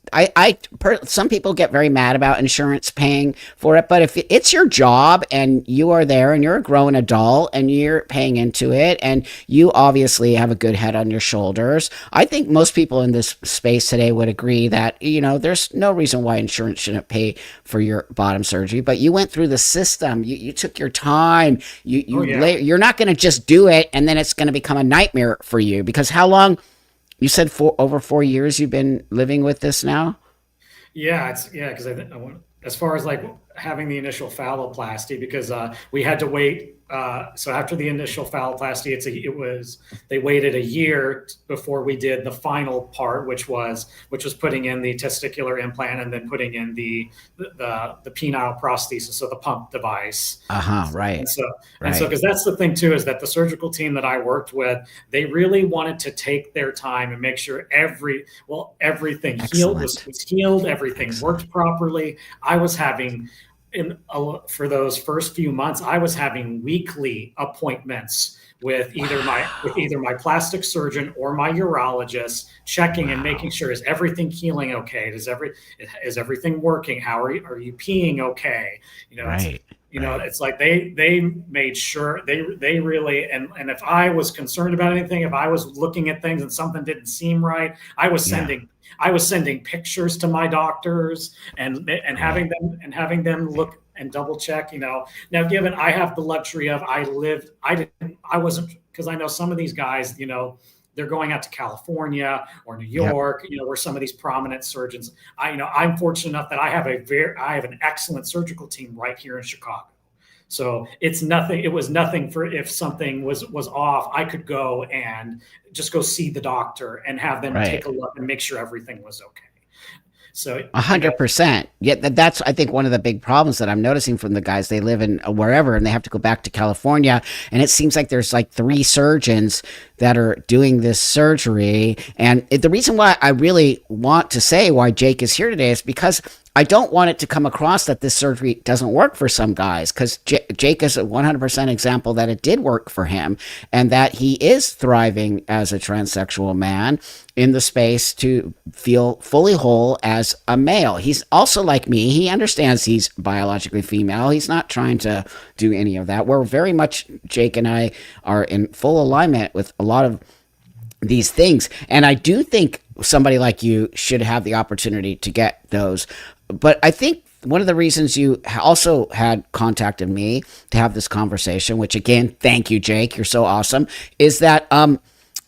Speaker 1: some people get very mad about insurance paying for it, but if it's your job and you are there and you're a grown adult and you're paying into it and you obviously have a good head on your shoulders, I think most people in this space today would agree that, there's no reason why insurance shouldn't pay for your bottom surgery, but you went through the system. You took your time. You're not going to just do it and then it's going to become a nightmare for you, because how long? You said over 4 years you've been living with this now?
Speaker 4: Yeah, because I want, as far as like having the initial phalloplasty, because we had to wait. So after the initial phalloplasty, they waited a year before we did the final part, which was putting in the testicular implant and then putting in the penile prosthesis, so the pump device.
Speaker 1: Right.
Speaker 4: And so because that's the thing too, is that the surgical team that I worked with, they really wanted to take their time and make sure everything was healed, everything worked properly. I was having for those first few months, I was having weekly appointments with either my plastic surgeon or my urologist, checking and making sure, is everything healing okay? Is everything working? Are you peeing okay? It's like they made sure they really, and if I was concerned about anything, if I was looking at things and something didn't seem right, I was sending pictures to my doctors and having them look and double check. Now, given I have the luxury of I wasn't, because I know some of these guys, they're going out to California or New York, where some of these prominent surgeons. I'm fortunate enough that I have an excellent surgical team right here in Chicago. So it was nothing for, if something was off, I could go and just go see the doctor and have them take a look and make sure everything was okay. So
Speaker 1: 100%. Yeah, that's, I think, one of the big problems that I'm noticing from the guys. They live in wherever and they have to go back to California, and it seems like there's like 3 surgeons that are doing this surgery. And the reason why I really want to say why Jake is here today is because I don't want it to come across that this surgery doesn't work for some guys, because Jake is a 100% example that it did work for him and that he is thriving as a transsexual man in the space to feel fully whole as a male. He's also like me. He understands he's biologically female. He's not trying to do any of that. We're very much, Jake and I are in full alignment with a lot of these things. And I do think somebody like you should have the opportunity to get those. But I think one of the reasons you also had contacted me to have this conversation, which again, thank you, Jake, you're so awesome, is that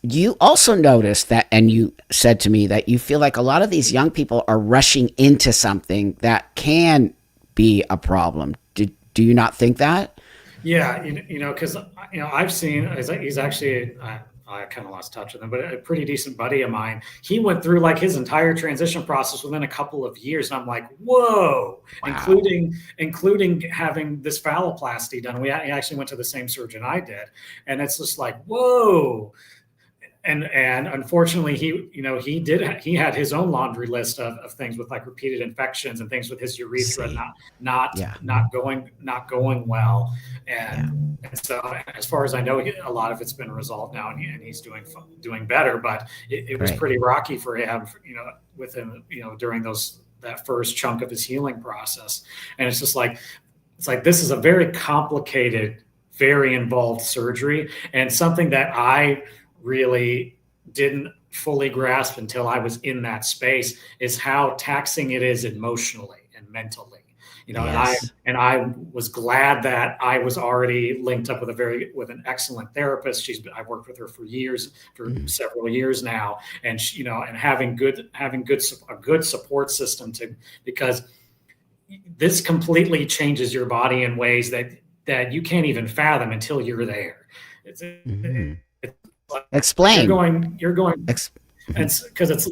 Speaker 1: you also noticed that, and you said to me that you feel like a lot of these young people are rushing into something that can be a problem. Do you not think that?
Speaker 4: Yeah, because I've seen, he's actually, I kind of lost touch with him, but a pretty decent buddy of mine. He went through like his entire transition process within a couple of years, and I'm like, whoa! Wow. Including having this phalloplasty done. He actually went to the same surgeon I did, and it's just like, whoa. And unfortunately, he had his own laundry list of things with like repeated infections and things with his urethra not going well. And so, as far as I know, a lot of it's been resolved now, and he's doing better. But it was pretty rocky for him, with him, during that first chunk of his healing process. And it's just like, this is a very complicated, very involved surgery, and something that I really didn't fully grasp until I was in that space is how taxing it is emotionally and mentally. Yes. And I was glad that I was already linked up with an excellent therapist. I've worked with her for several years now, and and having a good support system because this completely changes your body in ways that you can't even fathom until you're there.
Speaker 1: Explain.
Speaker 4: You're going. It's because it's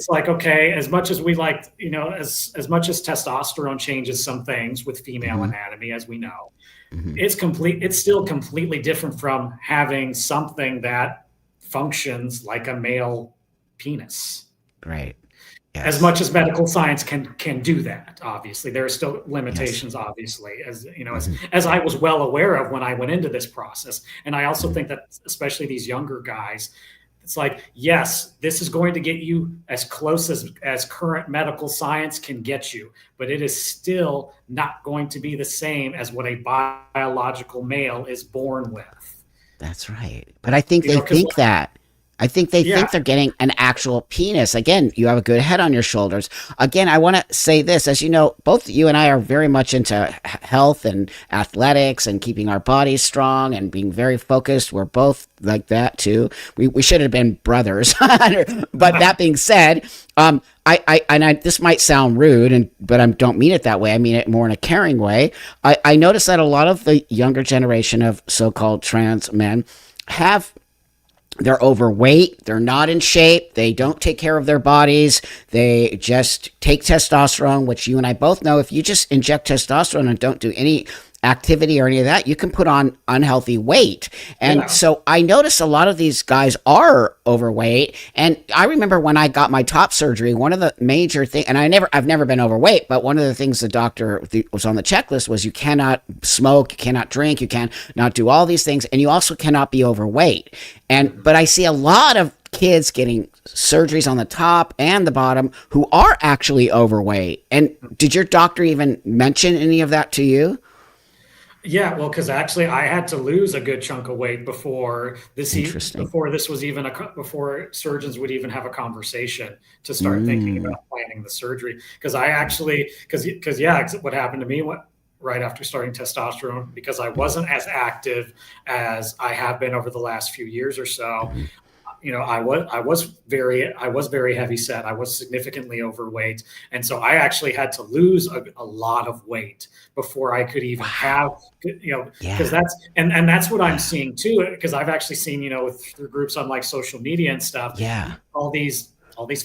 Speaker 4: like, okay, as much as we like, as much as testosterone changes some things with female anatomy, as we know, it's still completely different from having something that functions like a male penis.
Speaker 1: Right. Yes.
Speaker 4: As much as medical science can do that, obviously there are still limitations. Yes. Obviously, as I was well aware of when I went into this process, and I also think that especially these younger guys, it's like, yes, this is going to get you as close as current medical science can get you, but it is still not going to be the same as what a biological male is born with.
Speaker 1: That's right. But I think
Speaker 4: You
Speaker 1: they
Speaker 4: know, because
Speaker 1: think that. I think they
Speaker 4: yeah,
Speaker 1: think they're getting an actual penis. Again, you have a good head on your shoulders. Again, I want to say this. As you know, both you and I are very much into health and athletics and keeping our bodies strong and being very focused. We're both like that too. We should have been brothers. But that being said, this might sound rude, but I don't mean it that way. I mean it more in a caring way. I notice that a lot of the younger generation of so-called trans men they're overweight. They're not in shape. They don't take care of their bodies. They just take testosterone, which you and I both know. If you just inject testosterone and don't do any activity or any of that, you can put on unhealthy weight. And
Speaker 4: yeah,
Speaker 1: so I notice a lot of these guys are overweight. And I remember when I got my top surgery, one of the major things, and I've never been overweight, but one of the things the doctor was on the checklist was you cannot smoke, you cannot drink, you cannot do all these things, and you also cannot be overweight. But I see a lot of kids getting surgeries on the top and the bottom who are actually overweight. And did your doctor even mention any of that to you?
Speaker 4: yeah. Well, because actually, I had to lose a good chunk of weight
Speaker 1: Interesting.
Speaker 4: before this was even before surgeons would even have a conversation to start thinking about planning the surgery. Because I actually, because yeah, what happened to me right after starting testosterone, because I wasn't as active as I have been over the last few years or so. You know, I was very heavy set. I was significantly overweight, and so I actually had to lose a lot of weight before I could even have, because
Speaker 1: Yeah.
Speaker 4: that's what I'm seeing too. Because I've actually seen, through groups on like social media and stuff,
Speaker 1: Yeah.
Speaker 4: all these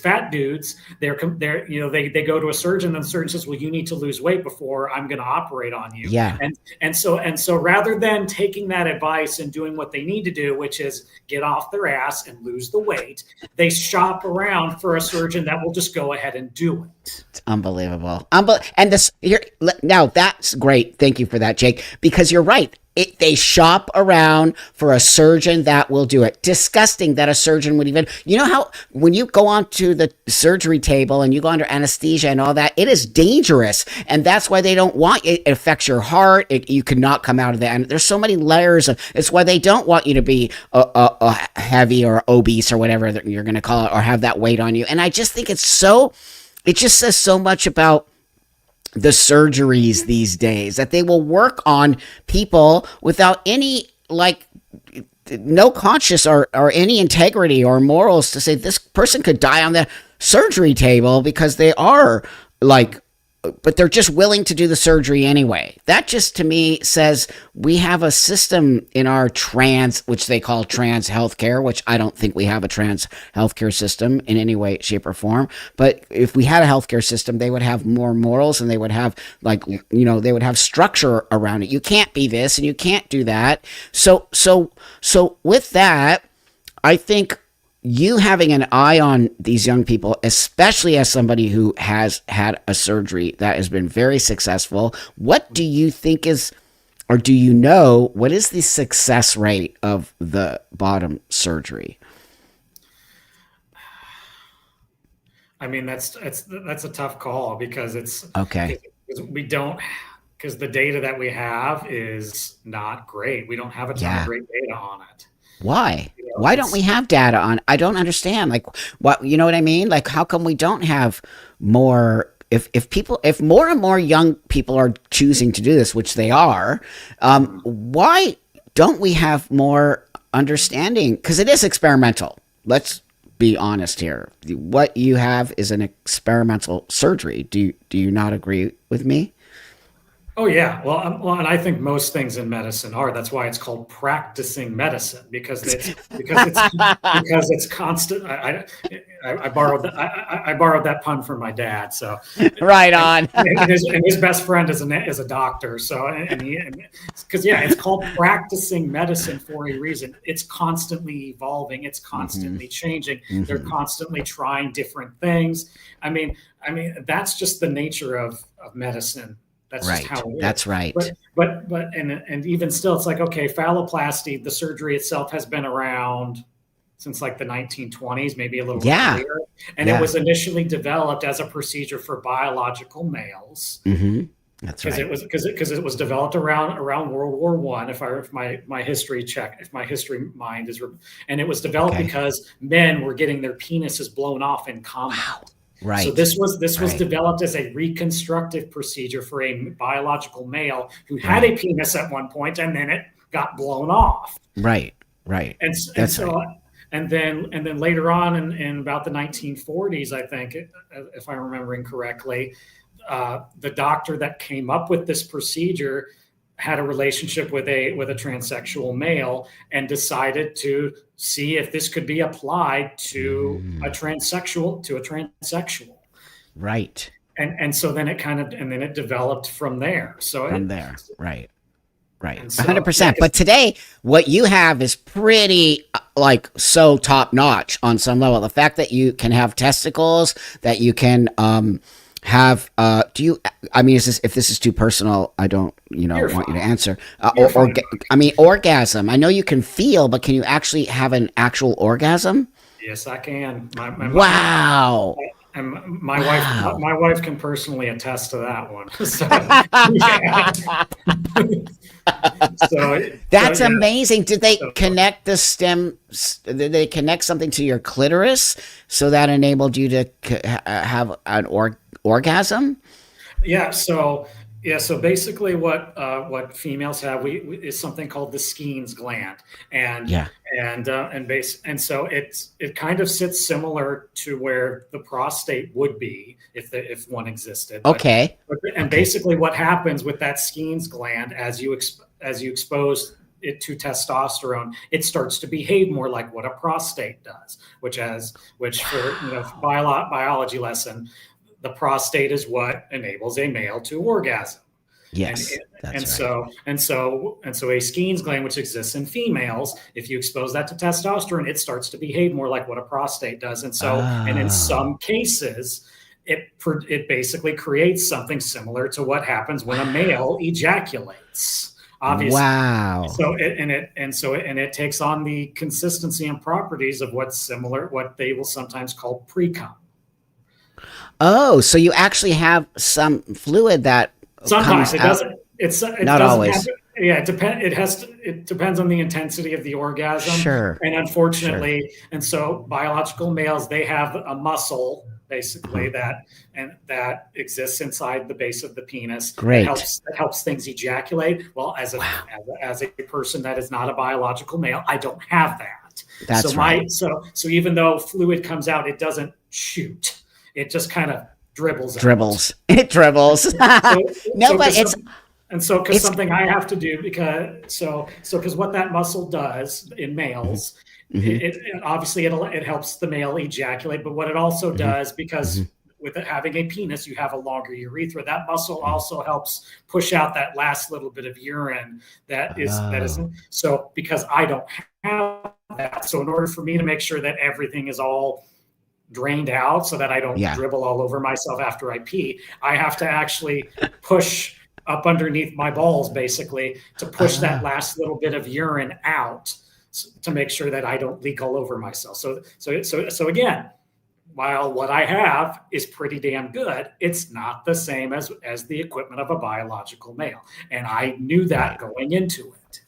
Speaker 4: fat dudes, they're they go to a surgeon and the surgeon says, well, you need to lose weight before I'm going to operate on you.
Speaker 1: Yeah.
Speaker 4: And so rather than taking that advice and doing what they need to do, which is get off their ass and lose the weight, they shop around for a surgeon that will just go ahead and do it.
Speaker 1: It's unbelievable. And this here now that's great. Thank you for that, Jake, because you're right. They shop around for a surgeon that will do it. Disgusting that a surgeon would even, how when you go onto the surgery table and you go under anesthesia and all that, it is dangerous. And that's why they don't want it. It affects your heart. You cannot come out of that. And there's so many layers of, it's why they don't want you to be heavy or obese or whatever you're going to call it, or have that weight on you. And I just think it just says so much about the surgeries these days that they will work on people without any no conscience or any integrity or morals to say this person could die on the surgery table because they are but they're just willing to do the surgery anyway. That just to me says we have a system in our which they call trans healthcare, which I don't think we have a trans healthcare system in any way, shape, or form. But if we had a healthcare system, they would have more morals and they would have they would have structure around it. You can't be this and you can't do that. So with that, I think you having an eye on these young people, especially as somebody who has had a surgery that has been very successful, what do you think is, or do you know, what is the success rate of the bottom surgery?
Speaker 4: I mean, that's a tough call because
Speaker 1: Okay.
Speaker 4: because the data that we have is not great. We don't have a ton
Speaker 1: Yeah.
Speaker 4: of great data on it.
Speaker 1: Why?
Speaker 4: You know,
Speaker 1: Why don't
Speaker 4: it's
Speaker 1: we have data on? I don't understand. What, you know what I mean? How come we don't have more? If more and more young people are choosing to do this, which they are, why don't we have more understanding? Because it is experimental. Let's be honest here. What you have is an experimental surgery. Do you not agree with me?
Speaker 4: Oh yeah, well, and I think most things in medicine are. That's why it's called practicing medicine because it's constant. I borrowed that I borrowed that pun from my dad. So,
Speaker 1: Right
Speaker 4: and,
Speaker 1: on.
Speaker 4: and his best friend is a doctor. So, because yeah, it's called practicing medicine for a reason. It's constantly evolving. It's constantly changing. They're constantly trying different things. I mean, that's just the nature of medicine. That's
Speaker 1: Right.
Speaker 4: just how it is.
Speaker 1: That's right.
Speaker 4: But even still, it's like, okay, phalloplasty, the surgery itself has been around since like the 1920s, maybe a little
Speaker 1: Yeah.
Speaker 4: earlier. And
Speaker 1: Yeah.
Speaker 4: it was initially developed as a procedure for biological males.
Speaker 1: Mm-hmm. That's
Speaker 4: Because
Speaker 1: right.
Speaker 4: it was developed around World War One. If my history mind is, and it was developed
Speaker 1: Okay.
Speaker 4: because men were getting their penises blown off in combat.
Speaker 1: Wow. Right.
Speaker 4: So this was
Speaker 1: Right.
Speaker 4: developed as a reconstructive procedure for a biological male who had a penis at one point and then it got blown off.
Speaker 1: Right. Right.
Speaker 4: And so and then later on in about the 1940s, I think, if I'm remembering correctly, the doctor that came up with this procedure had a relationship with a transsexual male and decided to see if this could be applied to a transsexual.
Speaker 1: Right.
Speaker 4: And so then it developed from there. So
Speaker 1: From there. Right. Right.
Speaker 4: So,
Speaker 1: 100%. But today, what you have is pretty like so top notch on some level. The fact that you can have testicles, that you can have if this is too personal, I don't want you to answer. Orgasm. I know you can feel, but can you actually have an actual orgasm?
Speaker 4: Yes, I can.
Speaker 1: Wow.
Speaker 4: And my wife can personally attest to that one.
Speaker 1: That's amazing. Did they connect the stems? Did they connect something to your clitoris so that enabled you to have an orgasm?
Speaker 4: Yeah. So basically, what females have is something called the Skene's gland, and so it kind of sits similar to where the prostate would be if one existed.
Speaker 1: Okay.
Speaker 4: Basically, what happens with that Skene's gland as you expose it to testosterone, it starts to behave more like what a prostate does, which for biology lesson, the prostate is what enables a male to orgasm.
Speaker 1: Yes.
Speaker 4: So a Skene's gland, which exists in females, if you expose that to testosterone, it starts to behave more like what a prostate does. And in some cases, it basically creates something similar to what happens when a male ejaculates. Obviously.
Speaker 1: Wow.
Speaker 4: So it takes on the consistency and properties of what they will sometimes call pre-cum.
Speaker 1: Oh, so you actually have some fluid that
Speaker 4: sometimes
Speaker 1: comes
Speaker 4: it doesn't. It
Speaker 1: not
Speaker 4: doesn't
Speaker 1: always.
Speaker 4: It depends on the intensity of the orgasm.
Speaker 1: Sure.
Speaker 4: And unfortunately, and so biological males, they have a muscle basically that exists inside the base of the penis.
Speaker 1: Great.
Speaker 4: That helps things ejaculate. Well, as a person that is not a biological male, I don't have that.
Speaker 1: That's right.
Speaker 4: So even though fluid comes out, it doesn't shoot. It just kind of dribbles.
Speaker 1: It dribbles.
Speaker 4: Because something I have to do because what that muscle does in males, it obviously it helps the male ejaculate, but what it also does, because with it having a penis, you have a longer urethra. That muscle also helps push out that last little bit of urine that is. So because I don't have that, so in order for me to make sure that everything is all drained out so that I don't dribble all over myself after I pee, I have to actually push up underneath my balls basically to push that last little bit of urine out to make sure that I don't leak all over myself. So again, while what I have is pretty damn good, it's not the same as the equipment of a biological male. And I knew that going into it.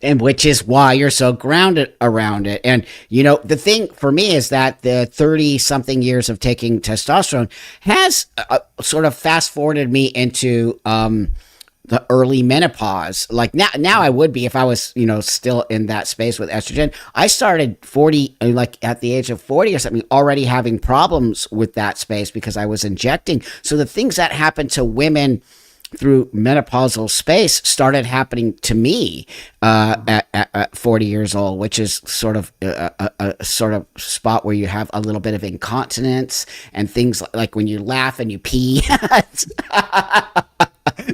Speaker 1: And which is why you're so grounded around it. And, the thing for me is that the 30-something years of taking testosterone has sort of fast-forwarded me into the early menopause. Like now I would be if I was, still in that space with estrogen. I started at the age of 40 or something, already having problems with that space because I was injecting. So the things that happen to women through menopausal space started happening to me at 40 years old, which is sort of a sort of spot where you have a little bit of incontinence and things like when you laugh and you pee.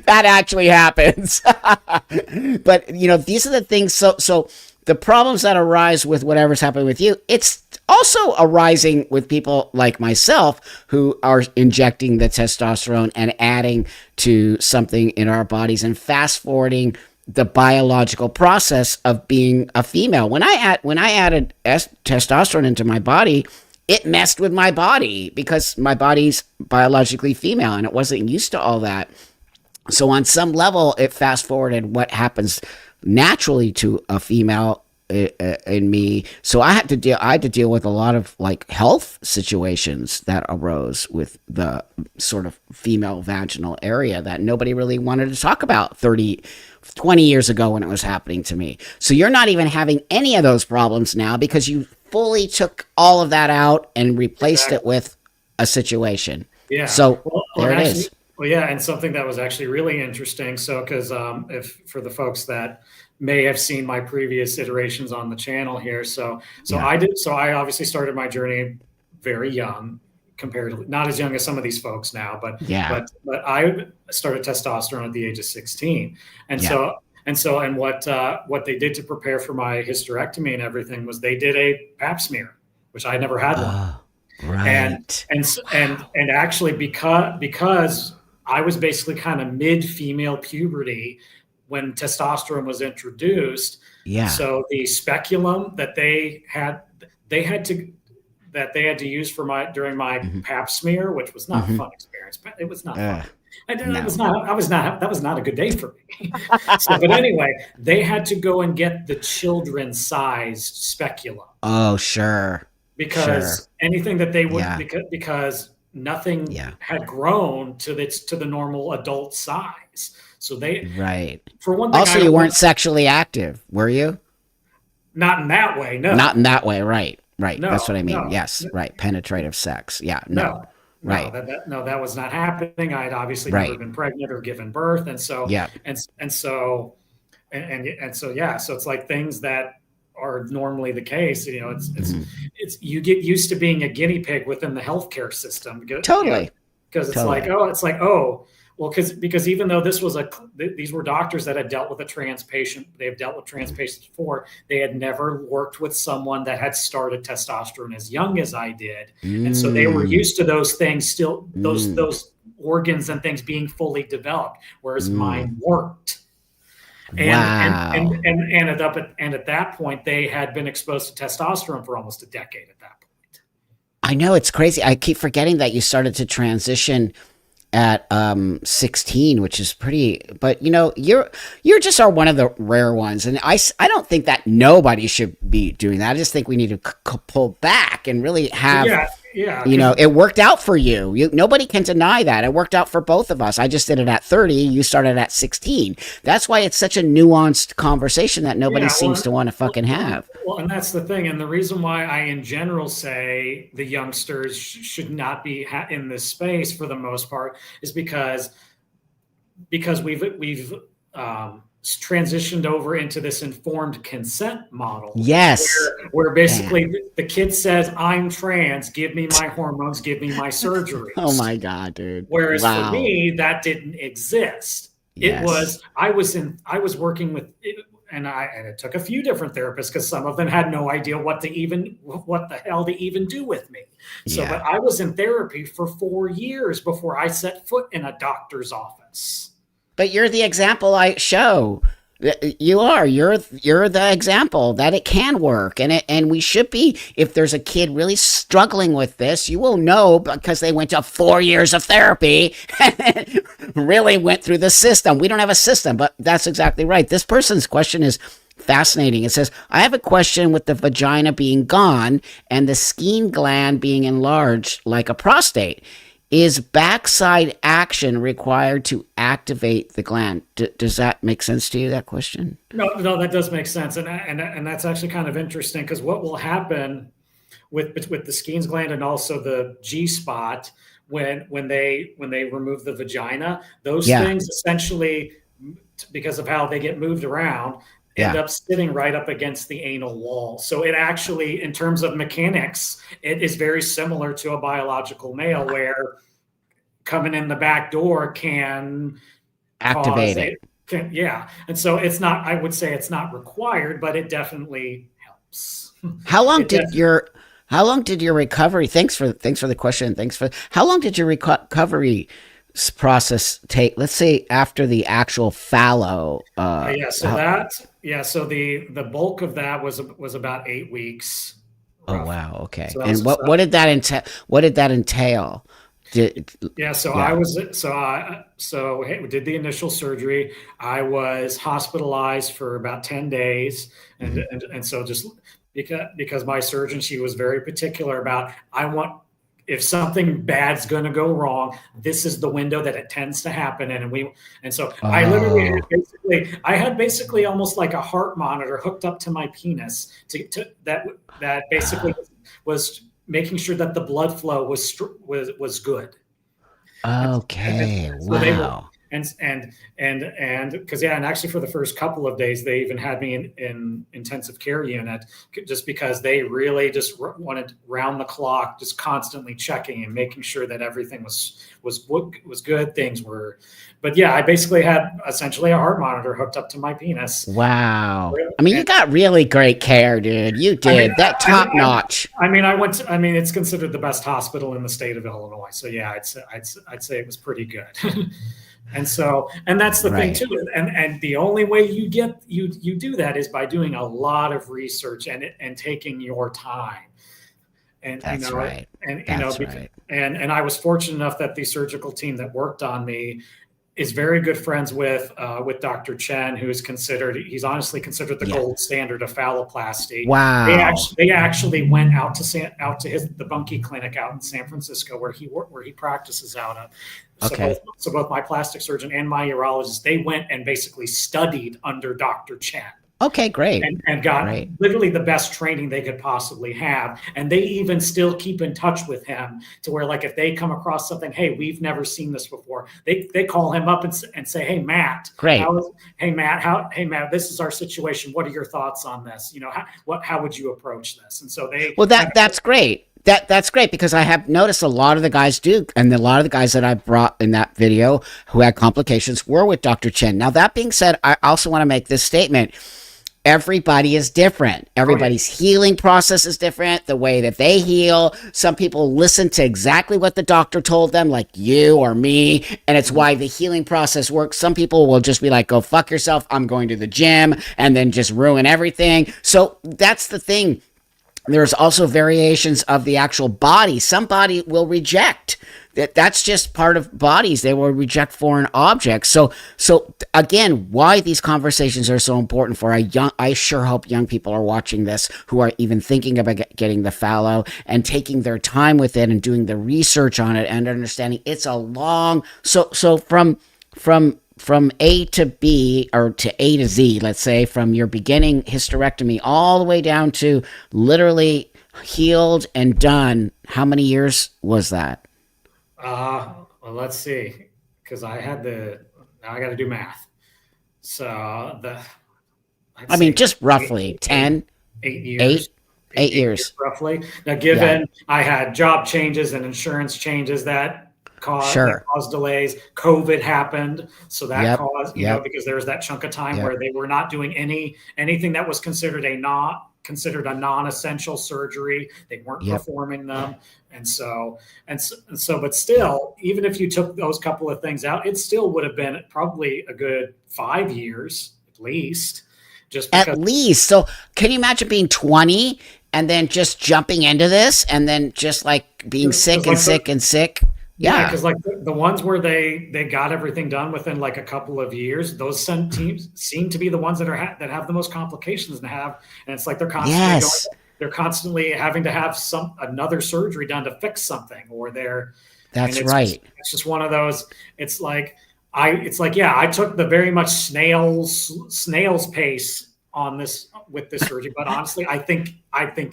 Speaker 1: That actually happens. But these are the things. So the problems that arise with whatever's happening with you, it's also arising with people like myself who are injecting the testosterone and adding to something in our bodies and fast forwarding the biological process of being a female. When I added testosterone into my body, it messed with my body because my body's biologically female and it wasn't used to all that. So on some level, it fast forwarded what happens naturally to a female in me. So I had to deal with a lot of like health situations that arose with the sort of female vaginal area that nobody really wanted to talk about 20 years ago when it was happening to me. So you're not even having any of those problems now because you fully took all of that out and replaced it with a situation.
Speaker 4: Yeah.
Speaker 1: So there it is.
Speaker 4: Well, yeah, and something that was actually really interesting. So, because if for the folks that may have seen my previous iterations on the channel here, so I obviously started my journey very young, comparatively, not as young as some of these folks now, but I started testosterone at the age of 16, and what they did to prepare for my hysterectomy and everything was they did a pap smear, which I never had one.
Speaker 1: Right.
Speaker 4: And actually because I was basically kind of mid-female puberty when testosterone was introduced.
Speaker 1: Yeah.
Speaker 4: So the speculum that they had to use for during my pap smear, which was not a fun experience, but it was not fun. That was not a good day for me. But anyway, they had to go and get the children-sized speculum.
Speaker 1: Oh, sure.
Speaker 4: Because anything that they would, because nothing had grown to the normal adult size. So for one thing,
Speaker 1: also you weren't sexually active, were you?
Speaker 4: Not in that way. No,
Speaker 1: not in that way. Right. No, that's what I mean.
Speaker 4: No,
Speaker 1: yes. Right. Penetrative sex. Yeah. No. Right.
Speaker 4: That was not happening. I had obviously never been pregnant or given birth. And so, so it's like things that are normally the case. You know, it's you get used to being a guinea pig within the healthcare system.
Speaker 1: Totally.
Speaker 4: Because it's like, well, because even though these were doctors that had dealt with a trans patient, they have dealt with trans patients before, they had never worked with someone that had started testosterone as young as I did. And so they were used to those things still, those organs and things being fully developed, whereas mine weren't. And at that point, they had been exposed to testosterone for almost a decade at that point.
Speaker 1: I know, it's crazy. I keep forgetting that you started to transition at 16, which is pretty, but you know, you're just are one of the rare ones. And I don't think that nobody should be doing that. I just think we need to pull back and really have, you know, it worked out for you. Nobody can deny that. It worked out for both of us. I just did it at 30. You started at 16. That's why it's such a nuanced conversation that nobody seems to want to fucking have.
Speaker 4: Well, and that's the thing. And the reason why I, in general, say the youngsters should not be in this space for the most part is because we've transitioned over into this informed consent model.
Speaker 1: Yes.
Speaker 4: Where basically the kid says, I'm trans, give me my hormones, give me my surgery.
Speaker 1: Oh my God, dude.
Speaker 4: Whereas for me, that didn't exist.
Speaker 1: Yes.
Speaker 4: I was working with, and it took a few different therapists because some of them had no idea what the hell to even do with me. So, but I was in therapy for 4 years before I set foot in a doctor's office.
Speaker 1: But you're the example I show. You're the example that it can work, and we should be. If there's a kid really struggling with this, you will know because they went to 4 years of therapy and really went through the system. We don't have a system, but that's exactly right. This person's question is fascinating. It says, I have a question with the vagina being gone and the skin gland being enlarged like a prostate. Is backside action required to activate the gland? Does that make sense to you, that question?
Speaker 4: No, that does make sense. And that's actually kind of interesting because what will happen with the Skene's gland and also the G spot when they remove the vagina, those things essentially, because of how they get moved around, end up sitting right up against the anal wall. So it actually, in terms of mechanics, it is very similar to a biological male where coming in the back door can
Speaker 1: activate it.
Speaker 4: And so it's not, I would say it's not required, but it definitely helps.
Speaker 1: How long did your recovery, thanks for the question. How long did your recovery process take? Let's say after the actual fallow.
Speaker 4: Yeah, so the bulk of that was about 8 weeks,
Speaker 1: Oh
Speaker 4: rough.
Speaker 1: wow. Okay.
Speaker 4: So that
Speaker 1: And
Speaker 4: was
Speaker 1: what did that entail? What did that entail? Did
Speaker 4: Yeah, so
Speaker 1: yeah.
Speaker 4: we did the initial surgery. I was hospitalized for about 10 days, and
Speaker 1: Mhm.
Speaker 4: so just because my surgeon, she was very particular about, I want, if something bad's going to go wrong, this is the window that it tends to happen in. And so
Speaker 1: Oh.
Speaker 4: I had basically almost like a heart monitor hooked up to my penis that basically was making sure that the blood flow was good. And
Speaker 1: Okay.
Speaker 4: so they were,
Speaker 1: Wow.
Speaker 4: and because yeah, and actually for the first couple of days they even had me in intensive care unit, just because they really just wanted round the clock, just constantly checking and making sure that everything was good. Things were, but yeah, I basically had essentially a heart monitor hooked up to my penis.
Speaker 1: Wow. I mean, you
Speaker 4: And
Speaker 1: got really great care, dude. You
Speaker 4: I mean,
Speaker 1: did that top notch.
Speaker 4: I mean, it's considered the best hospital in the state of Illinois. So yeah, I'd say it was pretty good. And that's the thing
Speaker 1: Right.
Speaker 4: too. And the only way you do that is by doing a lot of research and taking your time. And
Speaker 1: That's right.
Speaker 4: and
Speaker 1: That's right.
Speaker 4: and I was fortunate enough that the surgical team that worked on me is very good friends with Dr. Chen, he's honestly considered the
Speaker 1: Yeah.
Speaker 4: gold standard of phalloplasty.
Speaker 1: Wow.
Speaker 4: They actually went out to the Bunkie Clinic out in San Francisco where he practices out of.
Speaker 1: Okay.
Speaker 4: So both my plastic surgeon and my urologist, they went and basically studied under Dr. Chen
Speaker 1: Okay, great.
Speaker 4: and got
Speaker 1: Great.
Speaker 4: literally the best training they could possibly have. And they even still keep in touch with him to where, like, if they come across something, hey, we've never seen this before, they call him up and say, hey, Matt,
Speaker 1: Great.
Speaker 4: hey, Matt, this is our situation. What are your thoughts on this? How would you approach this? And so
Speaker 1: Well, that's great. That's great because I have noticed a lot of the guys do, and a lot of the guys that I brought in that video who had complications were with Dr. Chen. Now, that being said, I also want to make this statement. Everybody is different. Everybody's healing process is different. The way that they heal. Some people listen to exactly what the doctor told them, like you or me, and it's why the healing process works. Some people will just be like, go fuck yourself. I'm going to the gym, and then just ruin everything. So that's the thing. There's also variations of the actual body. Some body will reject. That's just part of bodies. They will reject foreign objects. So again, why these conversations are so important for I sure hope young people are watching this who are even thinking about getting the fallow and taking their time with it and doing the research on it and understanding it's a long, so from A to B or to A to Z, let's say, from your beginning hysterectomy all the way down to literally healed and done. How many years was that?
Speaker 4: Well, let's see, because now I got to do math. So
Speaker 1: I mean, just roughly 10,
Speaker 4: 8 years.
Speaker 1: 8 years.
Speaker 4: Roughly. Now, given I had job changes and insurance changes that caused delays, COVID happened, so that caused because there was that chunk of time where they were not doing anything that was considered a non-essential surgery. They weren't performing them. And so, but still, even if you took those couple of things out, it still would have been probably a good 5 years at least.
Speaker 1: At least. So can you imagine being 20 and then just jumping into this and then just like being sick and sick and sick?
Speaker 4: Yeah, because like the ones where they got everything done within like a couple of years, those teams seem to be the ones that have the most complications and it's like they're constantly having to have another surgery done to fix something, or it's just one of those. It's like I took the very much snail's pace on this with this surgery, but honestly, I think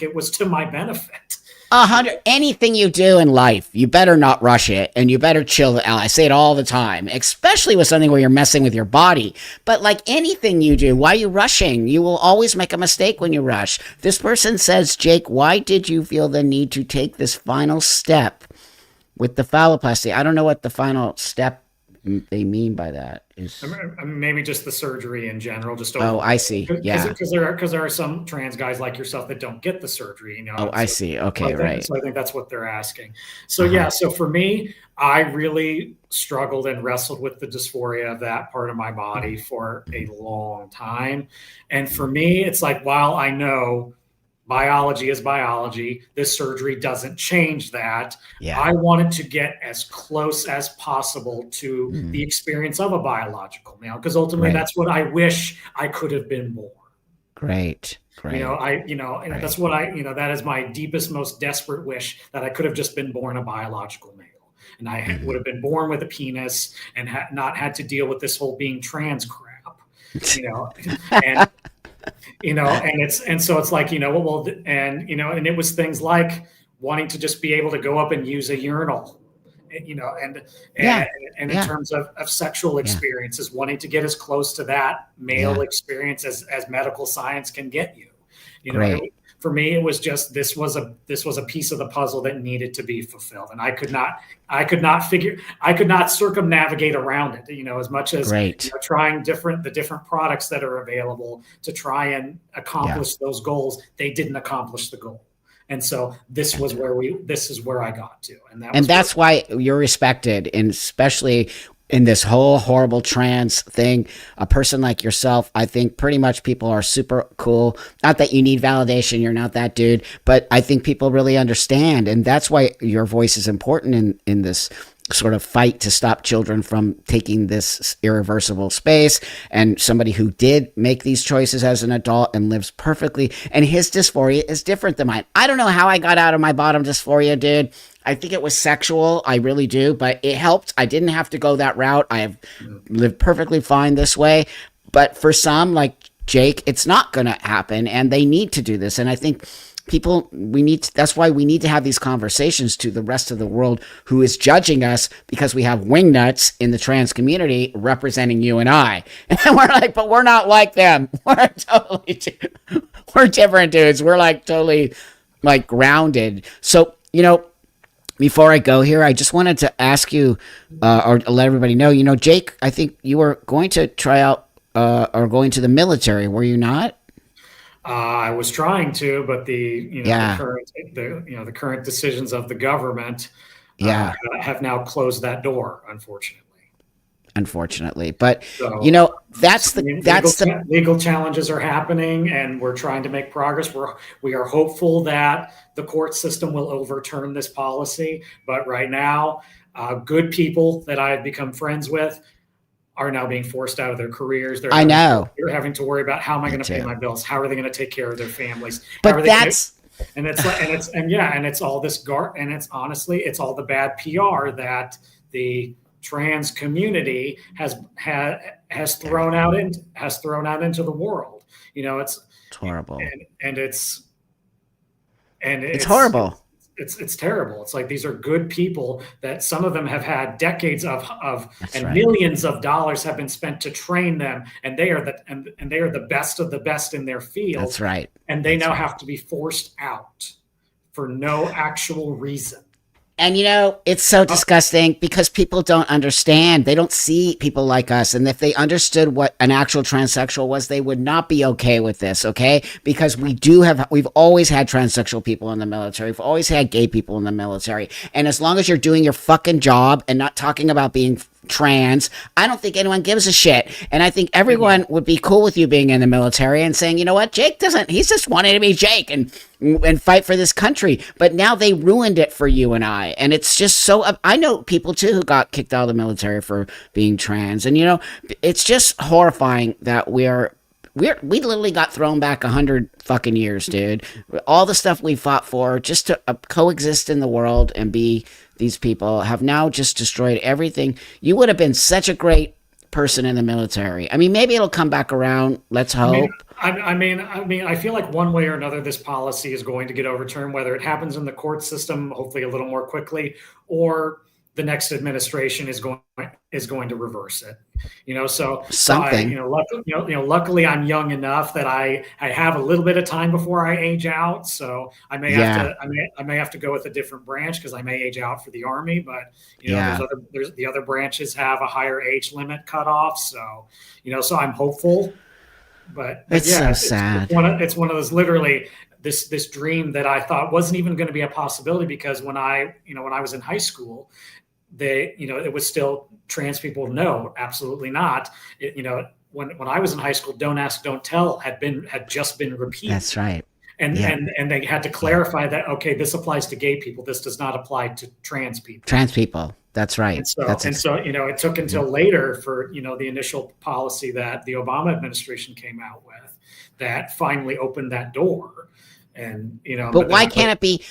Speaker 4: it was to my benefit.
Speaker 1: 100. Anything you do in life, you better not rush it, and you better chill the hell. I say it all the time, especially with something where you're messing with your body. But like anything you do, why are you rushing? You will always make a mistake when you rush. This person says, Jake, why did you feel the need to take this final step with the phalloplasty? I don't know what the final step they mean by that. Is
Speaker 4: Maybe just the surgery in general, just
Speaker 1: oh,
Speaker 4: overall.
Speaker 1: I see. Yeah.
Speaker 4: Because there are some trans guys like yourself that don't get the surgery,
Speaker 1: Oh, I see. Okay, right.
Speaker 4: So I think that's what they're asking. So
Speaker 1: Uh-huh.
Speaker 4: yeah, so for me, I really struggled and wrestled with the dysphoria of that part of my body for a long time. And for me, it's like, while I know biology is biology, this surgery doesn't change that.
Speaker 1: Yeah.
Speaker 4: I wanted to get as close as possible to
Speaker 1: Mhm.
Speaker 4: the experience of a biological male, because ultimately
Speaker 1: Right.
Speaker 4: that's what I wish I could have been more.
Speaker 1: Great. Great.
Speaker 4: And that's what that is my deepest, most desperate wish, that I could have just been born a biological male. And I would have been born with a penis and not had to deal with this whole being trans crap, and, and so it's like, and it was things like wanting to just be able to go up and use a urinal, and
Speaker 1: Yeah.
Speaker 4: in
Speaker 1: Yeah.
Speaker 4: terms of sexual experiences, wanting to get as close to that male experience as medical science can get you.
Speaker 1: Great.
Speaker 4: For me, it was just, this was a piece of the puzzle that needed to be fulfilled, and I could not circumnavigate around it. As much as
Speaker 1: Great.
Speaker 4: trying the different products that are available to try and accomplish those goals, they didn't accomplish the goal. And so this is where I got to, and
Speaker 1: that's why you're respected, and especially in this whole horrible trans thing. A person like yourself, I think pretty much people are super cool. Not that you need validation, you're not that dude, but I think people really understand, and that's why your voice is important in this sort of fight to stop children from taking this irreversible space. And somebody who did make these choices as an adult and lives perfectly, and his dysphoria is different than mine. I don't know how I got out of my bottom dysphoria, dude. I think it was sexual. I really do, but it helped. I didn't have to go that route. I have lived perfectly fine this way. But for some, like Jake, it's not going to happen, and they need to do this. And I think that's why we need to have these conversations to the rest of the world who is judging us because we have wingnuts in the trans community representing you and I. And we're like, but we're not like them. We're different dudes. We're like totally like grounded. So, before I go here, I just wanted to ask you, or let everybody know, Jake, I think you were going to try out or going to the military, were you not?
Speaker 4: I was trying to, but the current decisions of the government have now closed that door, unfortunately. But legal challenges are happening, and we're trying to make progress. We are hopeful that the court system will overturn this policy, but right now, good people that I've become friends with are now being forced out of their careers. They're having to worry about, how am I going to pay my bills? How are they going to take care of their families?
Speaker 1: But
Speaker 4: it's all this and it's honestly, it's all the bad PR that the trans community has thrown out into the world. It's
Speaker 1: horrible,
Speaker 4: and it's
Speaker 1: horrible.
Speaker 4: It's terrible. It's like, these are good people that some of them have had decades of
Speaker 1: right.
Speaker 4: Millions of dollars have been spent to train them, and they are the best of the best in their field.
Speaker 1: That's right.
Speaker 4: And they now have to be forced out for no actual reason.
Speaker 1: And it's so disgusting because people don't understand. They don't see people like us. And if they understood what an actual transsexual was, they would not be okay with this, okay? Because we've always had transsexual people in the military. We've always had gay people in the military. And as long as you're doing your fucking job and not talking about being trans, I don't think anyone gives a shit. And I think everyone would be cool with you being in the military and saying, you know what, Jake he's just wanting to be Jake and fight for this country. But now they ruined it for you and I. And it's just so, I know people too who got kicked out of the military for being trans. And it's just horrifying that we literally got thrown back 100 fucking years, dude. All the stuff we fought for just to coexist in the world and be these people have now just destroyed everything. You would have been such a great person in the military. I mean, maybe it'll come back around. Let's hope.
Speaker 4: I feel like one way or another, this policy is going to get overturned, whether it happens in the court system, hopefully a little more quickly, or the next administration is going to reverse it. So
Speaker 1: Something.
Speaker 4: luckily I'm young enough that I have a little bit of time before I age out. So I may have to go with a different branch because I may age out for the Army. But there's the other branches have a higher age limit cutoff. So so I'm hopeful. But
Speaker 1: It's so sad.
Speaker 4: It's one of those literally this dream that I thought wasn't even going to be a possibility, because when I was in high school, it was still trans people. No, absolutely not. When I was in high school, Don't Ask, Don't Tell had just been repealed.
Speaker 1: That's right.
Speaker 4: And they had to clarify that, okay, this applies to gay people. This does not apply to trans people.
Speaker 1: Trans people. That's right.
Speaker 4: And so it took until later for, the initial policy that the Obama administration came out with that finally opened that door. And,
Speaker 1: but why can't it be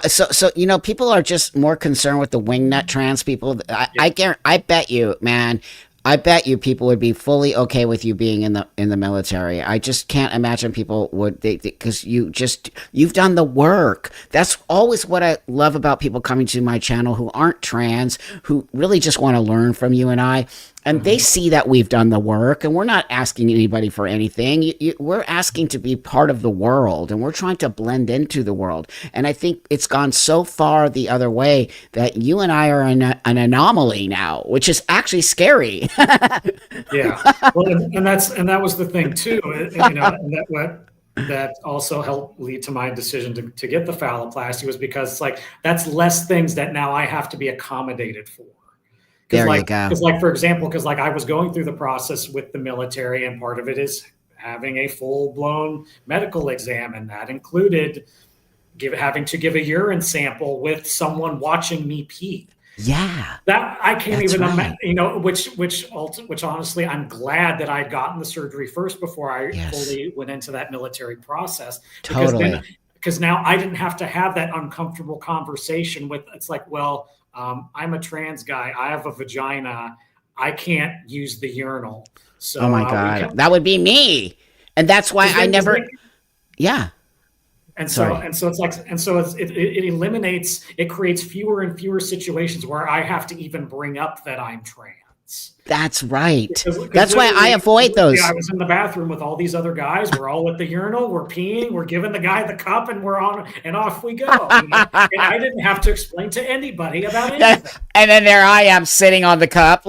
Speaker 1: so people are just more concerned with the wingnut trans people. I bet you, man, I bet you people would be fully okay with you being in the military. I just can't imagine people would, because you've done the work. That's always what I love about people coming to my channel who aren't trans, who really just want to learn from you and I. And they see that we've done the work, and we're not asking anybody for anything. We're asking to be part of the world, and we're trying to blend into the world. And I think it's gone so far the other way that you and I are an anomaly now, which is actually scary.
Speaker 4: Yeah, well, and that was the thing too. That also helped lead to my decision to get the phalloplasty, was because that's less things that now I have to be accommodated for.
Speaker 1: There you go.
Speaker 4: Because for example, I was going through the process with the military, and part of it is having a full-blown medical exam, and that included having to give a urine sample with someone watching me pee.
Speaker 1: Yeah,
Speaker 4: that I can't even imagine. Which honestly, I'm glad that I'd gotten the surgery first before I fully went into that military process.
Speaker 1: Totally.
Speaker 4: Because now I didn't have to have that uncomfortable conversation with. It's like, well, I'm a trans guy. I have a vagina. I can't use the urinal. So,
Speaker 1: oh my God, that would be me. And that's why I never. Yeah.
Speaker 4: And so it eliminates. It creates fewer and fewer situations where I have to even bring up that I'm trans.
Speaker 1: That's right. That's why I avoid those.
Speaker 4: I was in the bathroom with all these other guys. We're all at the urinal. We're peeing. We're giving the guy the cup, and we're on, and off we go. And I didn't have to explain to anybody about anything.
Speaker 1: And then there I am sitting on the cup.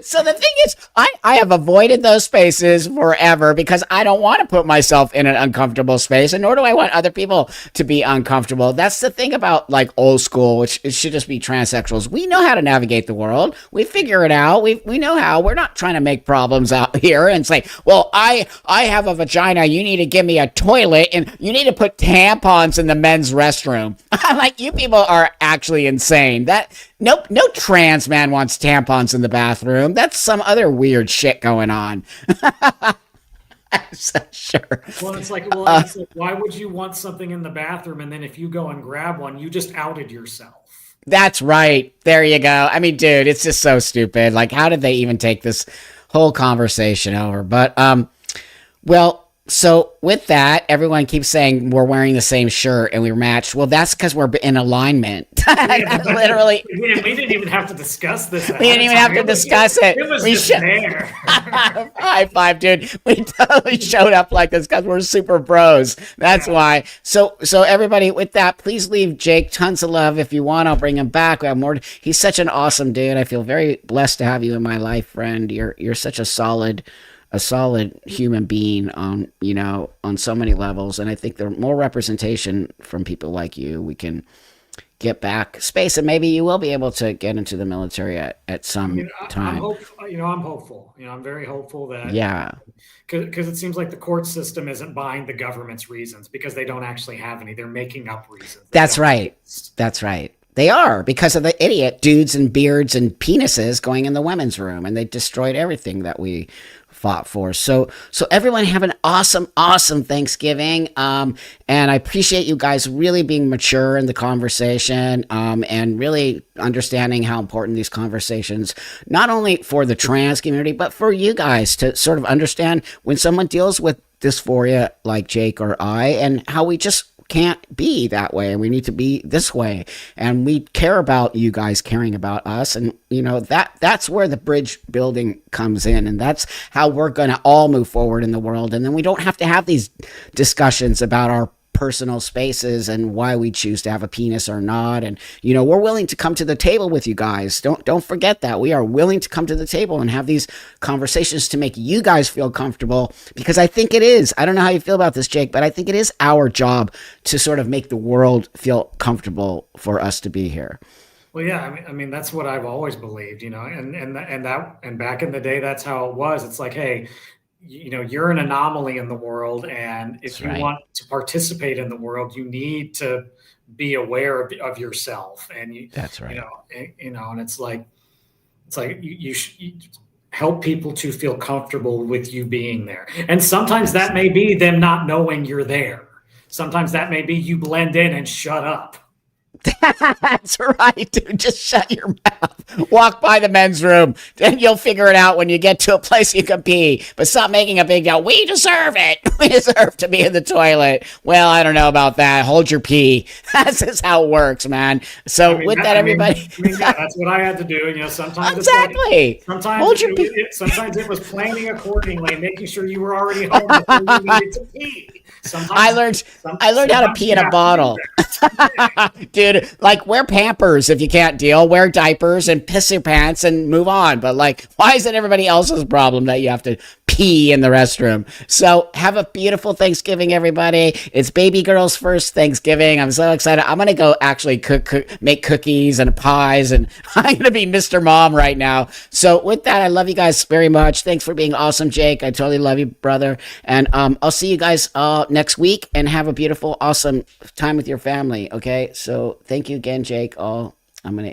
Speaker 1: So the thing is, I have avoided those spaces forever because I don't want to put myself in an uncomfortable space, and nor do I want other people to be uncomfortable. That's the thing about old school, which it should just be transsexuals. We know how to navigate the world. We figure it out. We know how. We're not trying to make problems out here and say, well, I have a vagina. You need to give me a toilet, and you need to put tampons in the men's restroom. I'm like, you people are actually insane. No trans man wants tampons in the bathroom. That's some other weird shit going on. So, sure.
Speaker 4: Well, it's like, why would you want something in the bathroom, and then if you go and grab one, you just outed yourself?
Speaker 1: That's right. There you go. I mean, dude, it's just so stupid. How did they even take this whole conversation over? But, well, so with that, everyone keeps saying we're wearing the same shirt and we're matched. Well, that's because we're in alignment. Literally.
Speaker 4: We didn't even have to discuss this.
Speaker 1: We didn't even have to discuss it.
Speaker 4: It was just there.
Speaker 1: High five, dude. We totally showed up like this because we're super bros. That's why. So everybody, with that, please leave Jake tons of love. If you want, I'll bring him back. We have more. He's such an awesome dude. I feel very blessed to have you in my life, friend. You're such a solid human being on so many levels. And I think there more representation from people like you, we can get back space, and maybe you will be able to get into the military at some time.
Speaker 4: I'm hopeful. I'm very hopeful that, because it seems like the court system isn't buying the government's reasons, because they don't actually have any. They're making up reasons.
Speaker 1: That's right. That's right. They are, because of the idiot dudes and beards and penises going in the women's room, and they destroyed everything that we fought for. So everyone have an awesome Thanksgiving. And I appreciate you guys really being mature in the conversation, and really understanding how important these conversations, not only for the trans community, but for you guys to sort of understand when someone deals with dysphoria like Jake or I, and how we just can't be that way, and we need to be this way, and we care about you guys caring about us, and that's where the bridge building comes in, and that's how we're going to all move forward in the world. And then we don't have to have these discussions about our personal spaces and why we choose to have a penis or not. And we're willing to come to the table with you guys. Don't forget that we are willing to come to the table and have these conversations to make you guys feel comfortable, because I think it is, I don't know how you feel about this, Jake, but I think it is our job to sort of make the world feel comfortable for us to be here.
Speaker 4: Well, yeah, I mean that's what I've always believed, and back in the day, that's how it was. It's like, hey, you're an anomaly in the world, and if you want to participate in the world, you need to be aware of yourself. And
Speaker 1: that's right.
Speaker 4: And it's like you help people to feel comfortable with you being there. And sometimes that may be them not knowing you're there. Sometimes that may be you blend in and shut up.
Speaker 1: That's right, dude. Just shut your mouth. Walk by the men's room. Then you'll figure it out when you get to a place you can pee. But stop making a big deal. We deserve it. We deserve to be in the toilet. Well, I don't know about that. Hold your pee. That's just how it works, man. So everybody.
Speaker 4: Yeah, that's what I had to do. Sometimes
Speaker 1: exactly.
Speaker 4: Hold your pee. Sometimes it was planning accordingly, making sure you were already home before you needed to pee.
Speaker 1: I learned how to pee in a bottle. Dude, like, wear Pampers if you can't deal. Wear diapers and piss your pants and move on. But, like, why is it everybody else's problem that you have to pee in the restroom? So have a beautiful Thanksgiving, everybody. It's baby girl's first Thanksgiving. I'm so excited. I'm going to go actually make cookies and pies, and I'm going to be Mr. Mom right now. So with that, I love you guys very much. Thanks for being awesome, Jake. I totally love you, brother. And I'll see you guys next week, and have a beautiful, awesome time with your family. Okay, so thank you again, Jake. I'm gonna